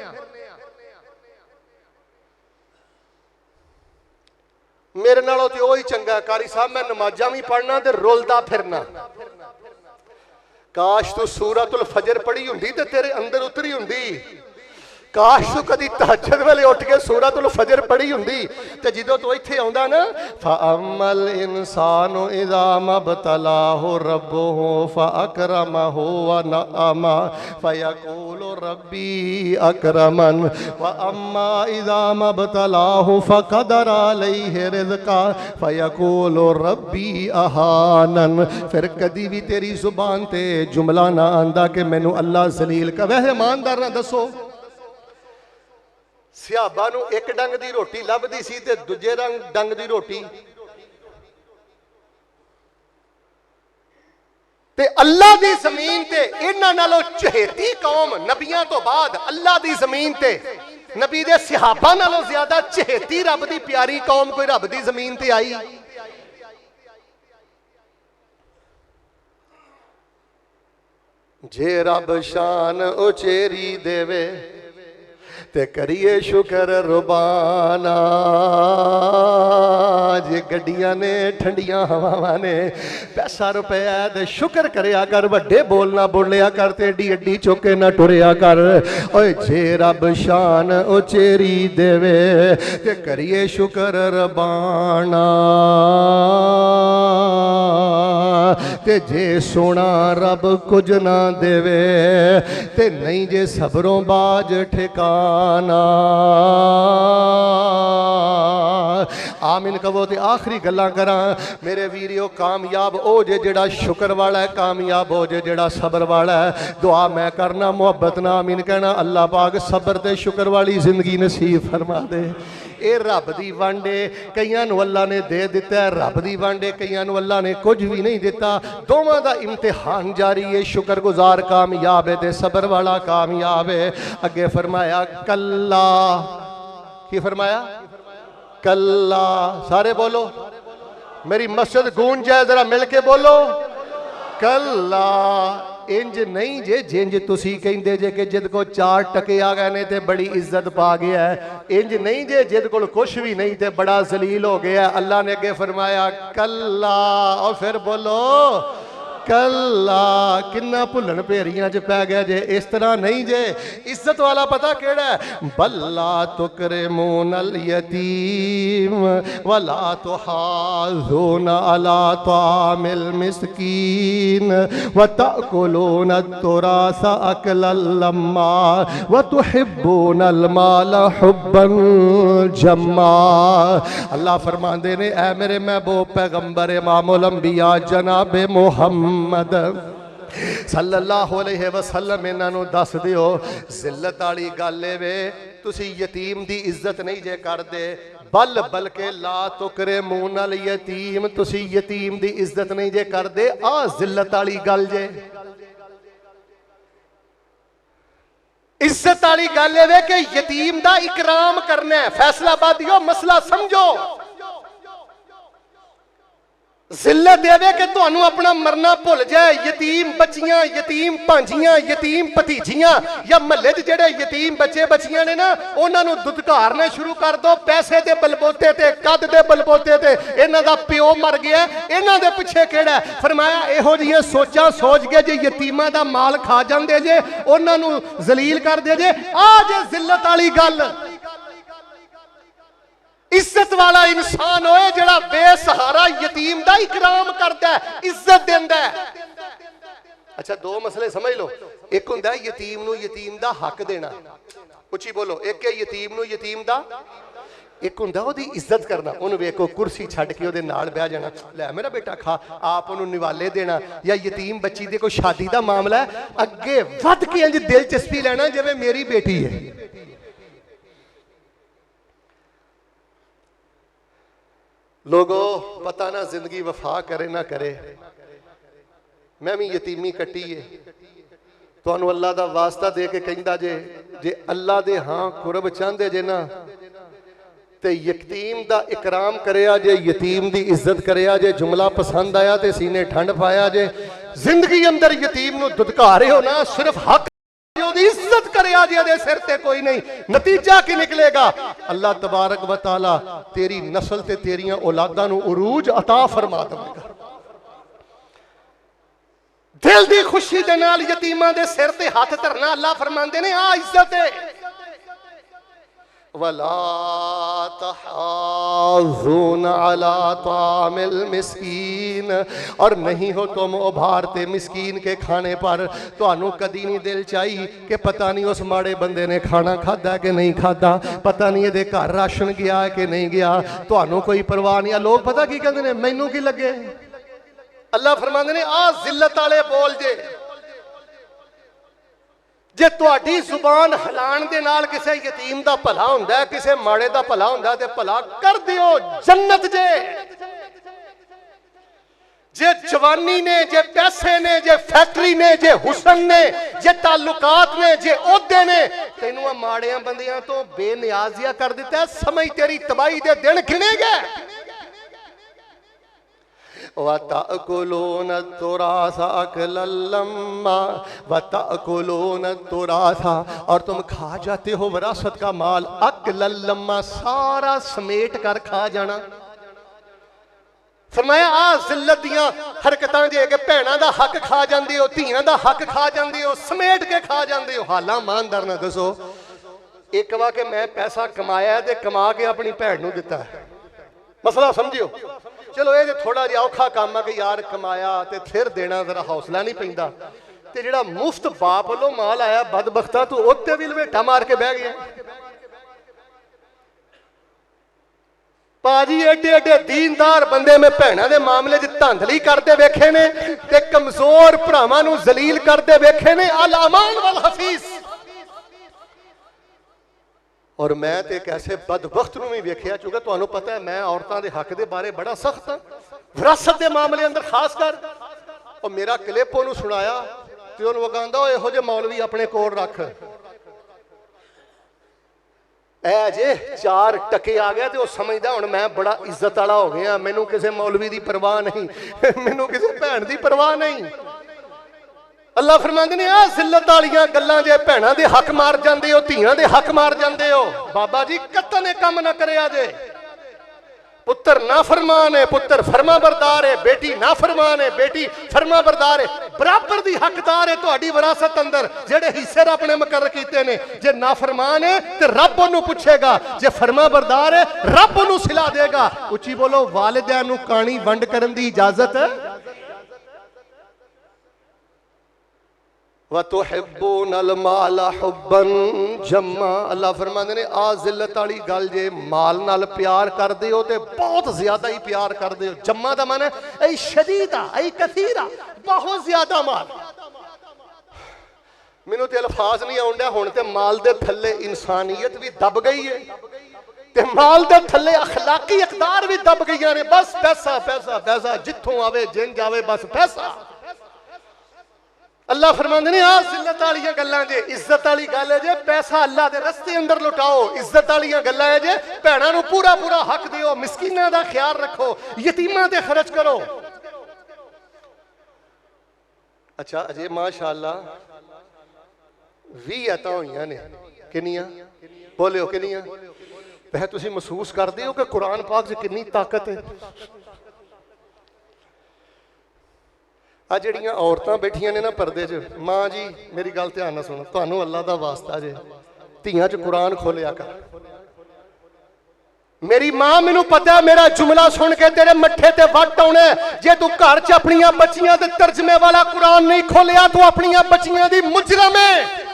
मेरे नालों तो वही चंगा कारी साहब, मैं नमाजा भी पढ़ना ते रुलदा फिरना। काश तू सूरतुल फजर पढ़ी हुंदी ते तेरे अंदर उतरी हुंदी। काश तू कदी तहज्जुद वेले उठ के सूरतुल फजर पढ़ी हुंदी ते जदों तू इत्थे आउंदा ना, फअम्मल इंसानु इज़ा मब्तलाहु रब्बुहु फअकरमहु व नअमा फयक़ूलु रब्बी अकरमन व अम्मा इज़ा मब्तलाहु फक़दर अलैहि रिज़्क़ा फयक़ूलु रब्बी अहानन। फिर कदी भी तेरी जुबान ते जुमला ना आंदा कि मैनू अल्लाह जलील का। वैसे ईमानदार ना दसो, सिहाबा नूं एक डंग दी रोटी लभदी सी ते दूजे डंग दी रोटी, ते अल्लाह दी जमीन ते इन्हां नालों चहेती कौम नबियां तो बाद अल्लाह दी जमीन ते नबी दे सिहाबा नालों ज्यादा चहेती रब दी प्यारी कौम कोई रब दी जमीन ते आई। जे रब शान उचेरी देवे ते करिए शुक्र रुबाना। जे गड्डियां ने ठंडियां हवावां ने पैसा रुपया ते शुक्र करया कर, वड्डे बोल ना बोलिया कर ते एडी एडी चुके ना टुरिया कर। ओए जे रब शान उचेरी देवे ते करिए शुक्र रबाना। ते जे सोना रब कुछ ना देवे ते नहीं जे सबरों बाज ठिकाना। आमीन कहो ते आखिरी गल्लां करा मेरे वीरियो। कामयाब हो जे जेड़ा शुक्र वाला है, कामयाब हो जे जेड़ा सबर वाला है। दुआ मैं करना मुहब्बत ना आमीन कहना। अल्लाह पाक सबर ते शुक्र वाली जिंदगी नसीब फरमा दे। ये रब दी वंड है, कईयां नूं अल्लाह ने दे दिता है। रब दी वंड है, कईयां नूं अल्लाह ने कुछ भी नहीं दिता। दोवां दा इम्तिहान जारी है। शुक्रगुजार कामयाब है ते सबर वाला कामयाब है। अगे फरमाया कल्ला, की फरमाया? कल्ला। सारे बोलो, मेरी मस्जिद गूंज जाए, जरा मिलके बोलो कल्ला। इंज नहीं जे जिंज तुसी कहंदे जे कि जिद को 4 टके आ गए ने ते बड़ी इज्जत पा गया है। इंज नहीं जे जिद को कुछ भी नहीं ते बड़ा जलील हो गया। अल्लाह ने अगे फरमाया कल्ला। और फिर बोलो कल्ला। किन्ना भुलन भेरियां च पै गया जे। इस तरह नहीं जे। इज्जत वाला पता केड़ा है? बल्ला तुकरिमूनल यतीम वला तुहाज़ून अला तामिल मिस्कीन व तअकुलून तुरास अकलन लम्मा व तुहिब्बूनल माल हुब्बन जम्मा। अल्लाह फरमांदे ने ऐ मेरे महबूब पैगंबर इमामुल अंबिया जनाब मुहम्मद सल्लल्लाहु अलैहि वसल्लम इन्हां दस दिओ जिल्लत वाली गल वे तुसी यतीम दी इज्जत नहीं जे करदे। बल्कि ला तुकरिमूनल यतीम, तुसी यतीम दी इज्जत नहीं जे करदे। आ जिल्लत वाली गल जे। इज्जत वाली गल वे कि यतीम दा इकराम करना है। फैसलाबादियो मसला समझो। जिल्लत देवे कि तुहानू अपना मरना भुल जाए। यतीम बच्चियां, यतीम भांजियां, यतीम भतीजियां या महल्ले च जेड़े यतीम बच्चे बच्चियां ने ना, उन्होंने दुदकारने शुरू कर दो। पैसे दे बलबोते ते, कद दे बलबोते ते इन्हां दा प्यो मर गया, इन्हां दे पिछे केड़ा। फरमाया इहो जिहियां सोचां सोच के जे यतीमां दा माल खा जांदे जे, उन्होंने जलील कर दे जे। आ जे जिल्लत वाली गल। इज्जत वाला इंसान होए जेड़ा बेसहारा यतीम दा इकराम करता है, इज्जत देंदा है। अच्छा दो मसले समझ लो। एक हुंदा है यतीम नूं यतीम दा हक देना, उच्ची बोलो। एक है यतीम नूं यतीम दा, एक हुंदा ओदी इज्जत करना। उन्हें वेखो कुर्सी छड्ड के ओदे नाल बैठ जाना, लै मेरा बेटा खा, आप उन्हें निवाले देना। या यतीम बच्ची दे कोई शादी दा मामला है, अगे वध के इंज दिलचस्पी लेना जिवें मेरी बेटी है। लोगो पता ना जिंदगी वफा करे ना करे। मैं भी यतीमी कट्टी है। तुहानू अल्लाह दा वास्ता दे के कहंदा जे, जे अल्लाह दे हां कुरब चाहते जे ना ते यतीम दा इकराम करया जे, यतीम दी इज्जत करया जे। जुमला पसंद आया ते सीने ठंड पाया जे। जिंदगी अंदर यतीम नू दुदकारे हो ना, सिर्फ हक इज्जत करया जे, दे सिर ते कोई नहीं। नतीजा की निकलेगा? अल्लाह तबारक व तआला तेरी नस्ल ते तेरियां औलादां नू उरूज अता फरमा देगा। दिल दी खुशी दे नाल यतीमां दे सिर ते हाथ धरना। अल्लाह फरमांदे ने आ इज्जत है। वला तहाज़ून अला तामिल मिस्कीन, और नहीं हो तुम उभारते मिस्कीन के खाने पर। तुहानू कदी नहीं दिल चाहिए कि पता नहीं उस माड़े बंदे ने खाना खादा कि नहीं खादा, पता नहीं ये घर राशन गया है कि नहीं गया, तुहानू कोई परवाह नहीं। लोग पता की कहते हैं, मैनू की लगे। अल्लाह फरमांदे ने आ जिल्लत वाले बोल जे। जे तुहाडी जुबान हलाण दे नाल किसे यतीम दा भला हुंदा है, किसे माड़े दा भला हुंदा है, ते भला कर दियो, जन्नत जे। जे जवानी ने, जे पैसे ने, जे फैक्ट्री ने, जे हुसन ने, जे ताल्लुकात ने, जे ओहदे ने, तैनू माड़ियां बंदियां तो बेनियाजिया कर दिता है। समझ तेरी तबाही दे दिन गिने गए। वतअकुलून तुरासा अकलन लम्मा, वतअकुलून तुरासा, और तुम खा जाते हो विरासत का माल अकलन लम्मा, सारा समेट कर खा जाना। फरमाया आ जिल्लत दियां हरकतां जे कि भैणां दा हक खा जांदे हो, धीआं दा हक खा जांदे हो, समेट के खा जांदे हो। हालां ईमानदार ना दसो, एक वा कि मैं पैसा कमाया ते कमा के अपनी भैण नूं दिता है, मसला समझियो। चलो ये थोड़ा जिहा औखा काम है कि यार कमाया ते फिर देना जरा हौसला नहीं पैंदा, ते जिहड़ा मुफ्त बाप वालों माल आया बदबख्ता तू उत्ते भी लवेटा मार के बह गया। पाजी एडे एडे दीनदार बंदे में भैणों के मामले च धांधली करते वेखे ने ते कमजोर भरावां नूं जलील करते वेखे ने। अल अमान वल हफीज। और मैं तो एक ऐसे बदबख्त नूं भी वेखिया, क्योंकि तुहानूं पता है मैं औरतां दे हक दे बारे बड़ा सख्त हाँ, विरासत के मामले अंदर खास कर। और मेरा क्लिप उन्होंने सुनाया तो उन्होंने कहंदा इहो जे मौलवी अपने कोल रख, ऐ जे 4 टके आ गया तो वह समझदा हुण मैं बड़ा इज्जत वाला हो गया, मैनू किसी मौलवी की परवाह नहीं, मैनू किसी भैन की परवाह नहीं। अल्लाह फरमांदे ने आ जिल्लत वालियां गल्लां जे भैणां दे हक मार जांदे हो, धीआं दे हक मार जांदे हो। बाबा जी कत्ता ने काम ना करिया जे, पुत्र ना फरमान है, पुत्र फरमा बरदार है, बेटी ना फरमान है, बेटी फरमा बरदार है, बराबर दी हकदार है तुहाडी विरासत अंदर। जेड़े हिस्से रब ने मुकर्रर कीते ने, जे ना फरमान है ते रब ओनू पूछेगा, जे फरमा बरदार है रब ओनू सिला देगा। उच्ची बोलो, वालिदैन नू कानी वंड करन दी इजाजत है। वतुहिब्बूनल माला हुब्बन जम्मा। अल्लाह फरमांदे ने आ जिल्लत वाली गल जे माल नाल प्यार करदे हो ते बहुत ज्यादा ही प्यार करदे हो। जम्मा दा माने ऐ शदीदा ऐ कसीरा, बहुत ज्यादा माल। मैनू ते अल्फाज नहीं आउंदा, हुण ते माल दे थल्ले इंसानियत भी दब गई है ते माल दे थल्ले अखलाकी इकदार भी दब गईयां ने। बस पैसा पैसा पैसा, जिथों आवे जिन जावे बस पैसा। अल्लाह फरमांदे ने आ जिल्लत वालियां गल्लां जे, इज्जत वाली गल है जे पैसा अल्लाह दे रस्ते अंदर लुटाओ। इज्जत वालियां गल्लां है जे भैणां नूं पूरा पूरा हक दिओ, मिस्कीनां दा ख्याल रखो, यतीमां ते खर्च करो। अच्छा अजे माशाअल्लाह 20 आयतां होईयां ने, किन्नियां बोलियो किन्नियां? वह तुसीं महसूस करदे हो कि कुरान पाक च कितनी ताकत है। आ जिहड़ियां औरतां बैठियां ने ना पर्दे च, मां जी मेरी गल ध्यान नाल सुनो, तुहानूं अल्लाह दा वास्ता जे धीआं च कुरान खोलिया कर। मेरी मां मैनू पता है मेरा जुमला सुन के तेरे मत्थे ते वट आउणे। जे तू घर च अपनियां बच्चियां दे तर्जमे वाला कुरान नहीं खोलिया तू अपनियां बच्चियां दी मुजरम है।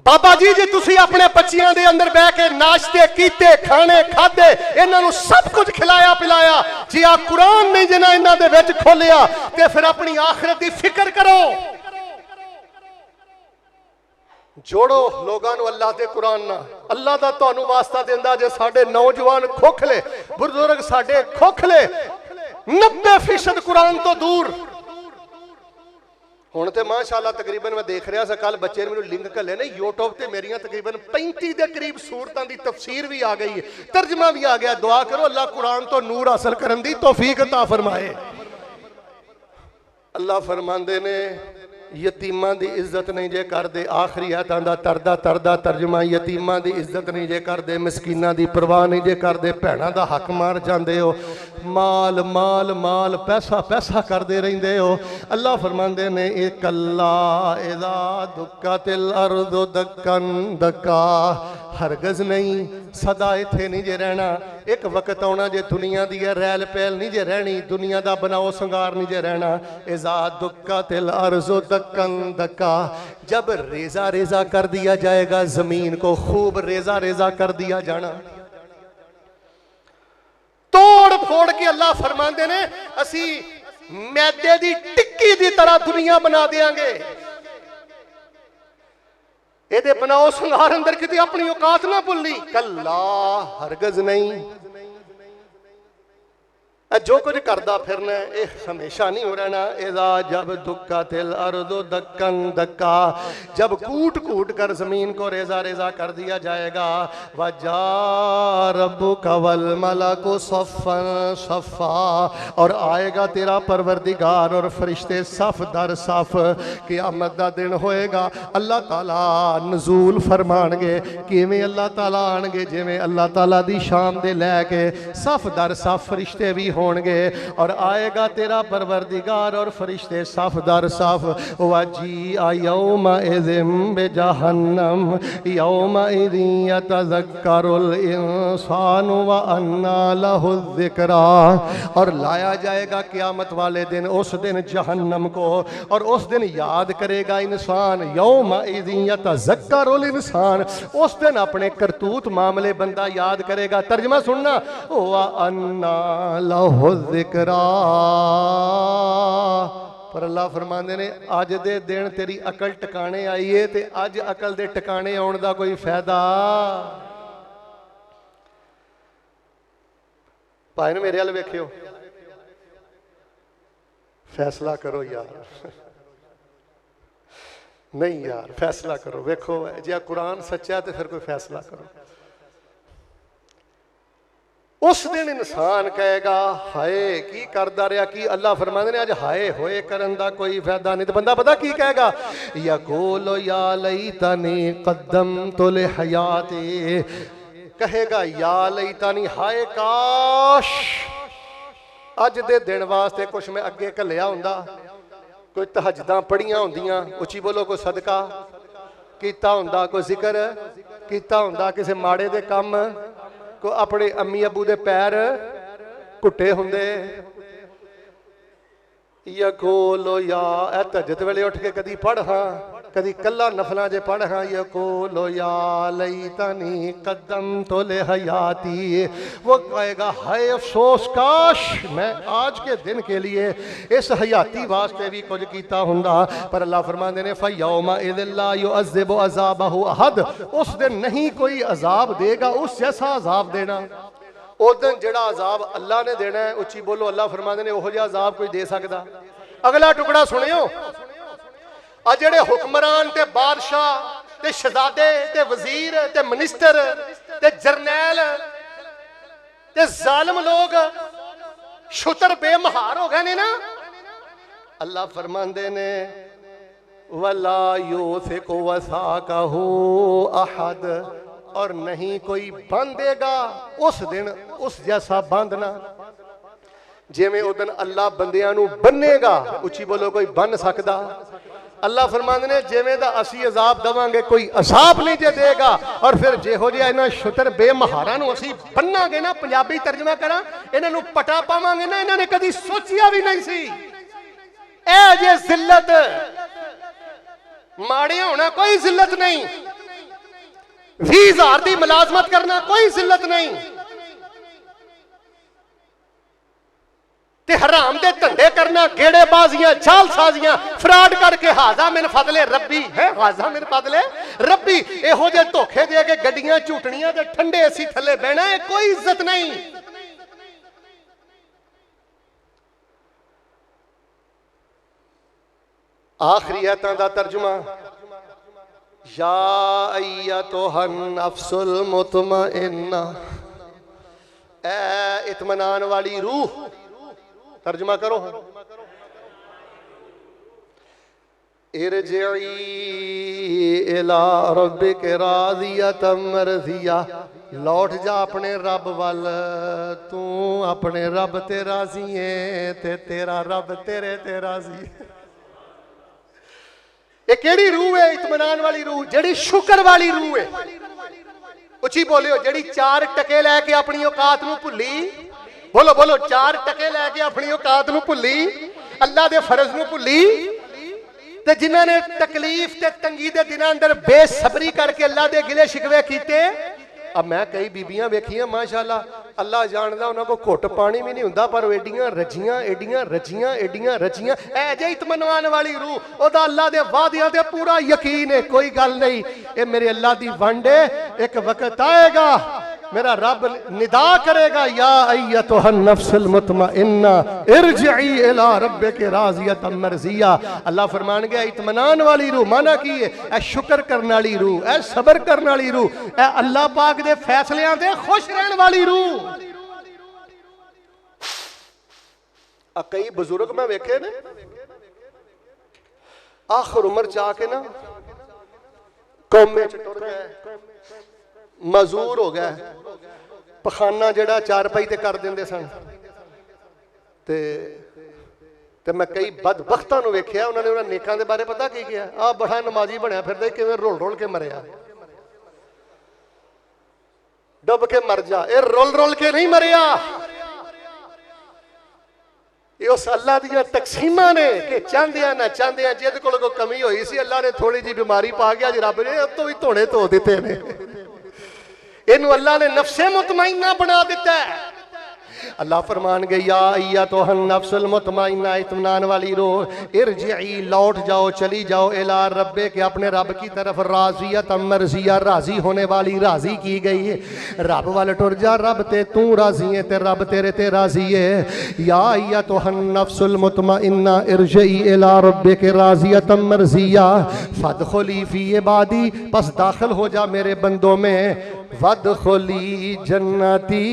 बाबा जी जे तुसी अपने बच्चियां दे अंदर बह के नाश्ते कीते, खाने खादे, इन्हां नूं सब कुछ खिलाया पिलाया, जे आ कुरान नहीं जना इन्हां दे विच खोलिया ते फिर अपनी आखिरत दी फिक्र करो। जोड़ो लोगों नूं अल्लाह दे कुरान नाल। अल्लाह दा तुहानूं वास्ता देंदा जे साडे नौजवान खोखले, बुजुर्ग साडे खोखले, 90% कुरान तो दूर। हुण ते माशाअल्लाह तकरीबन मैं देख रहा सा, कल बच्चे ने मैनूं लिंक घल्ले ने यूट्यूब ते मेरियां तकरीबन 35 के करीब सूरतां दी तफसीर भी आ गई है, तर्जमा भी आ गया। दुआ करो अल्लाह कुरान तो नूर हासिल करन दी तौफीक अता फरमाए। अल्लाह फरमांदे ने यतीमां दी इज्जत नहीं जे करदे, आखिरी आयतां दा तरदा तरदा तर्जमा, यतीमां दी इज्जत नहीं जे करदे, मिसकीनां दी परवाह नहीं जे करदे, भैणां दा हक मार जांदे हो, माल माल माल पैसा पैसा करदे रहिंदे हो। अल्लाह फरमांदे ने एक अल्लाह इज़ा दुक्कतिल अर्दु दक्कन दक्का, हरगज़ नहीं सदा इत्थे नहीं जे रहना। एक वक्त आना जे दुनिया दी रैल पैल नहीं जे रहनी, दुनिया दा बनाओ संगार नहीं जे रहना। इज़ा दुक्कतिल अर्दु दक्कन दक्का, जब रेजा रेजा कर दिया जाएगा जमीन को, खूब रेजा रेजा कर दिया जाना, तोड़ फोड़ के अल्लाह फरमांदे ने असी मैदे दी टिक्की दी तरह दुनिया बना देंगे। ये बनाओ संघार अंदर कितनी अपनी औकात ना भुलनी, कल्ला हरगज नहीं। जो कुछ करदा फिरना ये हमेशा नहीं हो रहना। इज़ा जब दुक्का तिल अर्दो दक्कन दक्का, जब कूट कूट कर ज़मीन को रेजा रेजा कर दिया जाएगा। वजा रब्बुका वल मलकु सफ़्फ़न सफ़्फ़ा, और आएगा तेरा परवरदिगार और फरिश्ते सफ दर सफ। क़यामत दा दिन होएगा, अल्लाह ताला नज़ूल फरमाणगे। किवें अल्लाह ताला आणगे? जिवें अल्लाह ताला दी शाम दे लैके सफ दर सफ फरिश्ते भी होणगे, और आएगा तेरा परवरदिगार और फरिश्ते सफ दर सफ। वजी यौमा इज़िम बिजहन्नम यौमा इज़िन यतज़क्करुल इंसानु व अन्ना लहु ज़िक्रा, और लाया जाएगा क़यामत वाले दिन, उस दिन जहन्नम को, और उस दिन याद करेगा इंसान। यौमा इज़िन यतज़क्करुल इंसान, उस दिन अपने करतूत मामले बंदा याद करेगा। तर्जमा सुनना, व अन्ना लहु ज़िक्रा। पर अल्लाह फरमाते ने अज दे दिन तेरी अकल टिकाने आई है, ते अज अकल दे टिकाने आउण दा कोई फायदा? भाई ने मेरे वाल वेखियो, फैसला करो यार। नहीं यार, फैसला करो। वेखो जे कुरान सच्चा है तो फिर कोई फैसला करो। उस दिन इंसान कहेगा हाय की करदा रहा की? अल्लाह फरमाते ने अज हाय होए करन दा कोई फायदा नहीं। तो बंदा पता की कहेगा? यकूल या लैतनी कद्दमतु लिहयाती, कहेगा या लैतनी, हाय काश अज दे दिन वास्ते कुछ मैं अगे घलिया हुंदा, कोई तहज्जुदां पढ़ियां हुंदियां, उची बोलो, कोई सदका कीता हुंदा, कोई जिक्र कीता हुंदा, किसी माड़े दे कम, को अपने अम्मी अबू दे पैर घुट्टे हुंदे। यकूलो या तहज्जुद वेले उठ के कदी पढ़ हाँ, कदी कला नफलां जे पढ़ हाँ। यकूलो या लैतनी कद्दमतु लिहयाती, वो कहेगा हाय अफसोस काश मैं आज के दिन के लिए इस हयाती वास्ते भी कुछ कीता हुंदा। पर अल्लाह फरमाते ने फयौमा इज़िन ला युअज़्ज़िबु अज़ाबहु अहद, उस दिन नहीं कोई अजाब देगा उस जैसा अजाब देना। उस दिन जिहड़ा अजाब अल्लाह ने देना है, उच्ची बोलो, अल्लाह फरमाते ने ओहो जिहा अजाब कोई दे सकदा? अगला टुकड़ा सुनियो, आ जिहड़े हुक्मरान ते बादशाह ते शहजादे ते वजीर ते मिनिस्टर ते जरनैल ते जालिम लोग शुतर बेमहार हो गए ने ना, अल्लाह फरमाते ने वला यूसिकु वसाकहु अहद, और नहीं कोई बांधेगा उस दिन उस जैसा बांधना जिवें उस दिन अल्लाह बंदियां नूं बन्नेगा। उची बोलो, कोई बन सकदा? अल्लाह फरमाते ने जिवें दा असी अजाब देवांगे कोई अजाब नहीं जे देगा। और फिर जिहो जिहा इन्हां शुतर बेमहारां नूं असी बन्नांगे ना, पंजाबी तर्जमा करा, इन्हां नूं पटा पावांगे ना, इन्हां ने कदी सोचिया भी नहीं सी। ए जे जिल्लत, माड़े होना कोई जिल्लत नहीं, 20,000 की मुलाजमत करना कोई जिल्लत नहीं, ते हराम दे धंधे करना, गेड़ेबाजियां, जालसाजियां, फ्रॉड करके हाजा मिन फजले रब्बी है, हाजा मिन फजले रब्बी, इहो जे धोखे दे के गड्डियां झूटनियां ते ठंडे एसी थले बहना, है कोई इज्जत नहीं। आखिरी आयतां दा तर्जुमा, या अय्यतुहन नफ्सुल मुतमइन्ना, ए इत्मीनान वाली रूह। तर्जुमा करो, इरजिई इला रब्बिक राज़ियतम मर्ज़िया, लौट जा अपने रब वाल, तू अपने रब ते राज़ी है ते तेरा रब तेरे ते राज़ी। ये केड़ी रूह है? इत्मीनान वाली रूह, जेड़ी शुक्र वाली रूह है। उची बोलियो, जेड़ी 4 टके लैके अपनी औकात नूं भुल्ली, बोलो बोलो, 4 टके लैके अपनी औकात नूं भुल्ली, अल्लाह दे फर्ज नूं भुल्ली, ते जिन्हां ने तकलीफ ते तंगी दे दिनां अंदर बेसबरी करके अल्लाह दे गिले शिकवे कीते। अब मैं कई बीबियां वेखियां माशाअल्लाह, अल्लाह जानदा उन्हां को घुट पानी भी नहीं हुंदा, पर एडियां रजियां एडियां रजियां एडियां रजियां। ऐ जे इत्मीनान वाली रूह, ओदा अल्लाह दे वादियां ते पूरा यकीन है, कोई गल नहीं, ये मेरे अल्लाह दी वंड है। एक वक्त आएगा मेरा रब निदा करेगा, या अय्यतुहन नफ्सुल मुतमइन्ना इरजिई इला रब्बिक राज़ियतम मर्ज़िया। अल्लाह फरमानगे इत्मीनान वाली रूह माना की है ए शुक्र करने वाली रूह, ए सबर करने वाली रूह, ए अल्लाह पाक दे फैसलियां ते खुश रहने वाली रूह। कई बुजुर्ग मैं वेखे ने आखिर उम्र जाके ना कौमे च टुर गए, मजूर हो गए, पखाना जड़ा चारपाई ते कर देंदे सन। ते मैं कई बदबख्तां नूं वेखिया उन्होंने उन्हां नेकां दे बारे पता की किया, आ बड़ा नमाजी बनया फिरदा किवें रोल रोल के मरिया। डुब के मर जा, ये रोल रोल के नहीं मरिया, ये उस अल्लाह दियां तकसीमां ने कि चाहदियां ना चाहदियां जिहदे कोल कोई कमी होई सी अल्लाह ने थोड़ी जी बीमारी पा के अज रब ने उस तो भी धोने धो दिते ने। इनू अल्लाह ने नफ्से मुतमइन्ना बना दिता है। अल्लाह फरमान गए या अय्यतुहन नफ्सुल मुतमइन्ना इत्मीनान वाली रूह इरजिई लौट जाओ, चली जाओ इला रब्बे के अपने रब की तरफ राज़ियतम मर्ज़िया राजी होने वाली, राजी की गई है। रब वाल टुर जा, रब ते तू राजी है ते रब तेरे ते राजी है। या अय्यतुहन नफ्सुल मुतमइन्ना इरजिई इला रब्बे के राज़ियतम मर्ज़िया फदखुली फी इबादी, बस दाखिल हो जा मेरे बंदों में, वदखुली जन्नती,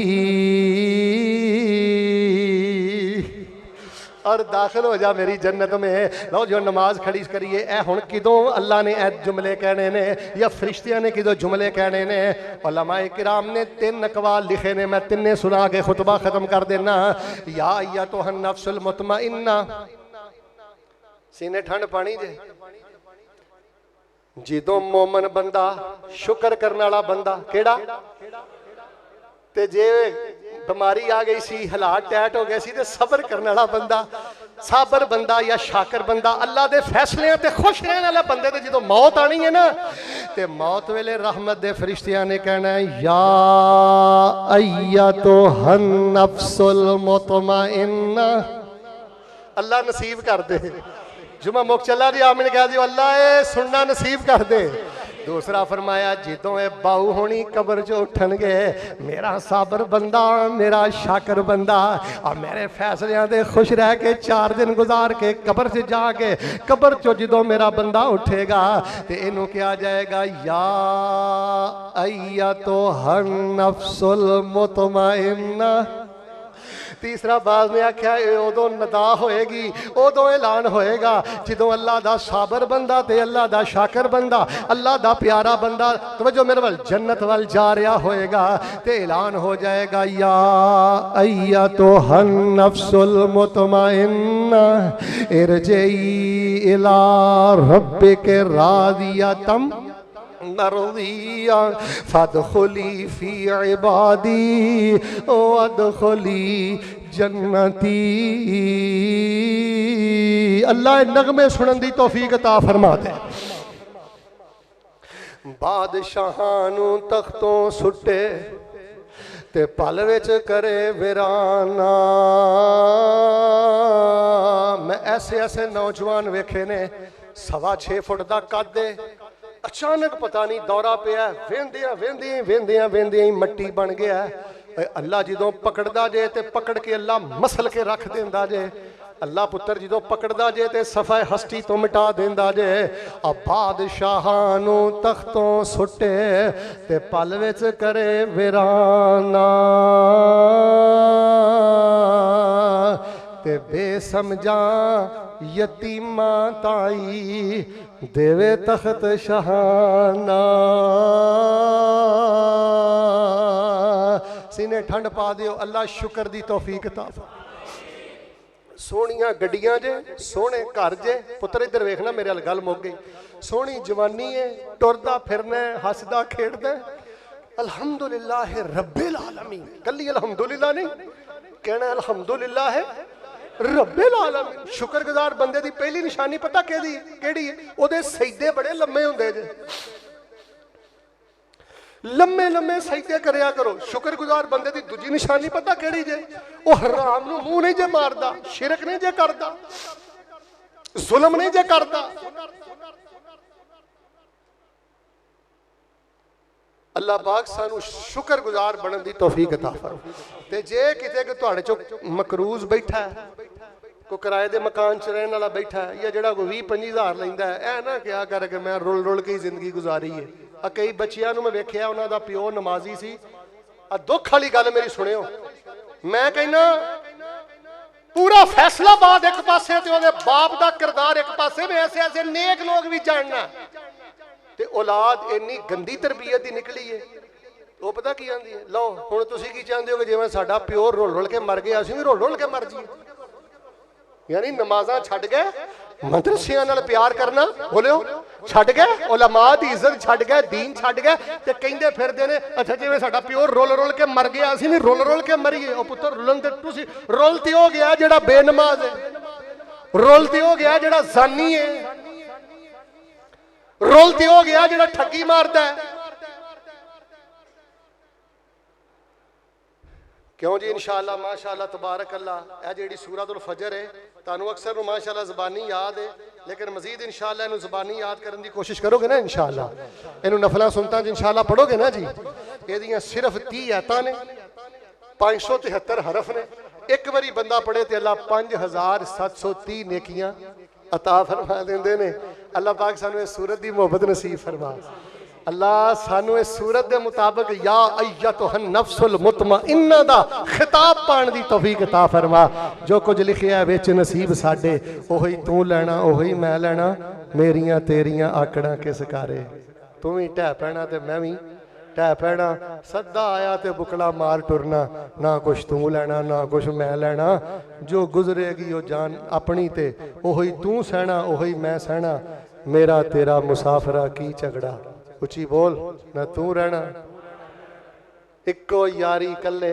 और दाखिल हो जा मेरी जन्नत में। लो जो नमाज खड़ी करिए ए हुण किदों अल्लाह ने ए जुमले कहने ने या फरिश्तियां ने किदों जुमले कहने ने? उलमाए किराम ने 3 अकवाल लिखे ने, मैं तिन्ने सुना के खुतबा खत्म कर देना। या अय्यतुहन नफ्सुल मुतमइन्ना, सीने ठंड पानी जे जिदों मोमन बंदा शुक्र करने वाला बंदा केड़ा, ते जे बीमारी आ गई सी, हालात टैट हो गए सी, ते सबर करने वाला बंदा, साबर बंदा या शाकर बंदा, अल्लाह दे फैसले ते खुश रहने वाला बंदे ते जो मौत आनी है ना, ते मौत वेले रहमत दे फरिश्तियां ने कहना है या अय्यतुहन नफ्सुल मुतमइन्ना, अल्लाह नसीब कर दे। जुमा मुक चला जी आमिन कह दियो, अल्लाह ए सुनना नसीब कर दे। दूसरा फरमाया जिदों ए बाऊ होनी कबर चो उठन गए, मेरा साबर बंदा, मेरा शाकर बंदा, और मेरे फैसलियां दे खुश रह के 4 दिन गुजार के कबर से जाके कबर चो जिदों मेरा बंदा उठेगा ते इनू क्या जाएगा या अय्यतुहन नफ्सुल मुतमइन्ना। तीसरा बाज ने आख्या उदों नदा होएगी, उदों ऐलान होएगा जिदों अल्लाह दा साबर बंदा ते अल्लाह दा शाकर बंदा, अल्लाह दा प्यारा बंदा तवज्जो मेरे वाल जन्नत वाल जा रहा होएगा, ते ऐलान हो जाएगा या अय्यतुहन नफ्सुल मुतमइन्ना इरजिई इला रब्बिक राज़ियतम मर्ज़िया फदखुली फी इबादी वदखुली जन्नती। अल्लाह नगमे सुनन दी तौफीक अता फरमा दे। बादशाहां नूं तख्तों सुटे ते पल विच करे वीराना। मैं ऐसे ऐसे नौजवान वेखे ने 6.25 फुट का कद, अचानक पता नहीं दौरा पिया, वेंदियां वेंदियां वेंदियां वेंदियां मट्टी बन गया। अल्लाह जो पकड़दा जे ते पकड़ के अल्लाह मसल के रख देंदा जे, अल्लाह पुत्र जो पकड़दा जे ते सफा हस्ती तो मिटा देंदा जे। अब बादशाहां नूं तख्तों सुटे ते पल विच करे वीराना, ते बेसमझा यतीमा ताई देवे तख्त शहाना। सीने ठंड पा दियो, अल्लाह शुक्र दी तौफीक अता फरमाए। सोहणियां गड्डियां जे, सोहने घर जे, पुत्र इधर वेखना मेरे अल गल मुक गई। सोहनी जवानी है, टुरदा फिरना हसदा खेड़दा, अल्हम्दुलिल्लाह रब्बिल आलमीन। कल्ली अल्हम्दुलिल्लाह नहीं कहना, अल्हम्दुलिल्लाह है रब्बिल आलमीन। शुक्रगुजार बंदे दी पहली निशानी पता केड़ी है? ओदे सजदे बड़े लम्मे हुंदे जे, लम्मे लम्मे सजदे करया करो। शुक्रगुजार बंदे दी दूजी निशानी पता केड़ी जे? वो हराम नूं मुंह नहीं जे मारदा, शिरक नहीं जे करदा, जुल्म नहीं जे करदा। अल्लाह पाक सानू शुक्रगुजार बनने की तौफीक अता फरमाए। ते जे किते कि तुहाडे चो मकरूज बैठा है, कोई किराए के मकान च रहने वाला बैठा है, या जिहड़ा कोई 20-25 हज़ार लैंदा है, ऐ ना क्या कर कि मैं रुल रुल के ही जिंदगी गुजारी है। कई बच्चियां नूं मैं वेखिया उन्हां दा प्यो नमाजी सी। दुख वाली गल मेरी सुनियो, मैं कहना पूरा फैसलाबाद एक पासे ते ओहदे बाप दा किरदार एक पासे में ऐसे ऐसे नेक लोग भी जानना ते औलाद इन्नी गंदी तरबियत दी निकली है। वो पता की आंदी है, लो हुण तुसीं की चाहते हो कि जिवें साडा प्यो रुल रुल के मर गया, असीं भी रुल रुल के मर जाइए। यानी नमाज़ां छड्ड गए, मदरसियां नाल प्यार करना बोलियो छड्ड गए, उलमा दी इज्जत छड्ड गए, दीन छड्ड गए ते कहंदे फिरदे ने अच्छा जिवें साडा प्यो रुल रुल के मर गया, असीं भी रुल रुल के मरीए। ओ पुत्तर रुलन ते तुसीं रुल ते हो गया जिहड़ा बेनमाज है, रुल ते हो गया जिहड़ा ज़ानी है, रुल ते हो गया जिहड़ा ठगी मारदा है। क्यों जी इंशाअल्लाह माशाअल्लाह तबारक अल्लाह, यह जी सूरतुल फजर है तुहानू अक्सर माशाअल्लाह ज़बानी याद है, लेकिन मजीद इंशाअल्लाह इनू ज़बानी याद करने की कोशिश करोगे ना इंशाअल्लाह, इनू नफला सुनता इंशाअल्लाह पढ़ोगे ना जी। ये सिर्फ 30 आयतां ने, 573 हरफ ने। एक बारी बंदा पढ़े तो अल्लाह 5730 नेकियां अता फरमा देंदे ने। अल्लाह पाक सानू इस सूरत की मुहब्बत नसीब फरमा। अल्लाह सानू इस सूरत के मुताबिक या अय्यतुहन नफ्सुल मुतमइन्ना दा खिताब पाने की तौफीक अता फरमा। जो कुछ लिखिया विच नसीब साडे, ओही तू लेना ओही मैं लेना, मेरियां तेरियां आकड़ा किस कारे। तू भी ढह पैना ते मैं भी ढह पैना, सदा आया ते बुकला मार टुरना, ना कुछ तू लेना ना कुछ मैं लेना। जो गुजरेगी वो जान अपनी ते ओही तू सहना ओही मैं सहना, मेरा तेरा मुसाफरा की झगड़ा। उची बोल ना तू रहना, इको यारी कले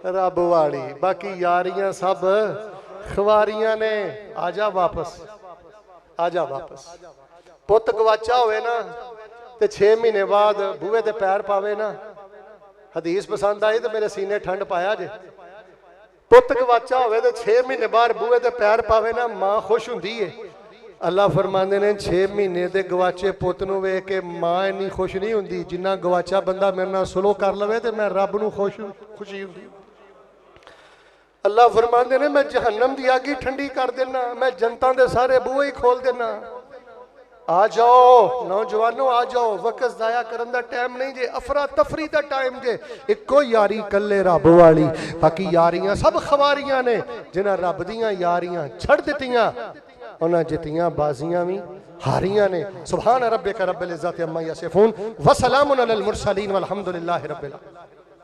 रब वाली, बाकी यारियां सब खवारियां ने। आजा वापस, आजा वापस। पुत गवाचा होवे ना ते 6 महीने बाद बूहे ते पैर पावे ना, हदीस पसंद आई तो मेरे सीने ठंड पाया जे। पुत गवाचा होवे तो 6 महीने बाद बूहे ते पैर पावे ना, मां खुश हुंदी है। अल्लाह फरमांदे ने 6 महीने दे गवाचे पुत नूं वेख के मां इन्नी खुश नहीं हुंदी जिन्ना गवाचा बंदा मेरे नाल सुलह कर लवे ते मैं रब नूं खुशी हुंदी। अल्लाह फरमांदे ने मैं जहन्नम दी अग ही ठंडी कर देना, मैं जनता दे सारे बूहे ही खोल देना। आ जाओ नौजवानों आ जाओ, वक्त जाया करन दा टाइम नहीं जे, अफरा तफरी दा टाइम जे। इको यारी कल्ले रब वाली, बाकी यारियां सब खवारियां ने। जिन्हां रब दियां यारियां छड़ दित्तियां उन्हां जित्तियां बाजियां भी हारियां ने। सुभान रब्बिका रब्बिल इज्जति अम्मा यसिफून व सलामुन अलल मुरसलीन वल्हम्दुलिल्लाहि रब्बिल आलमीन।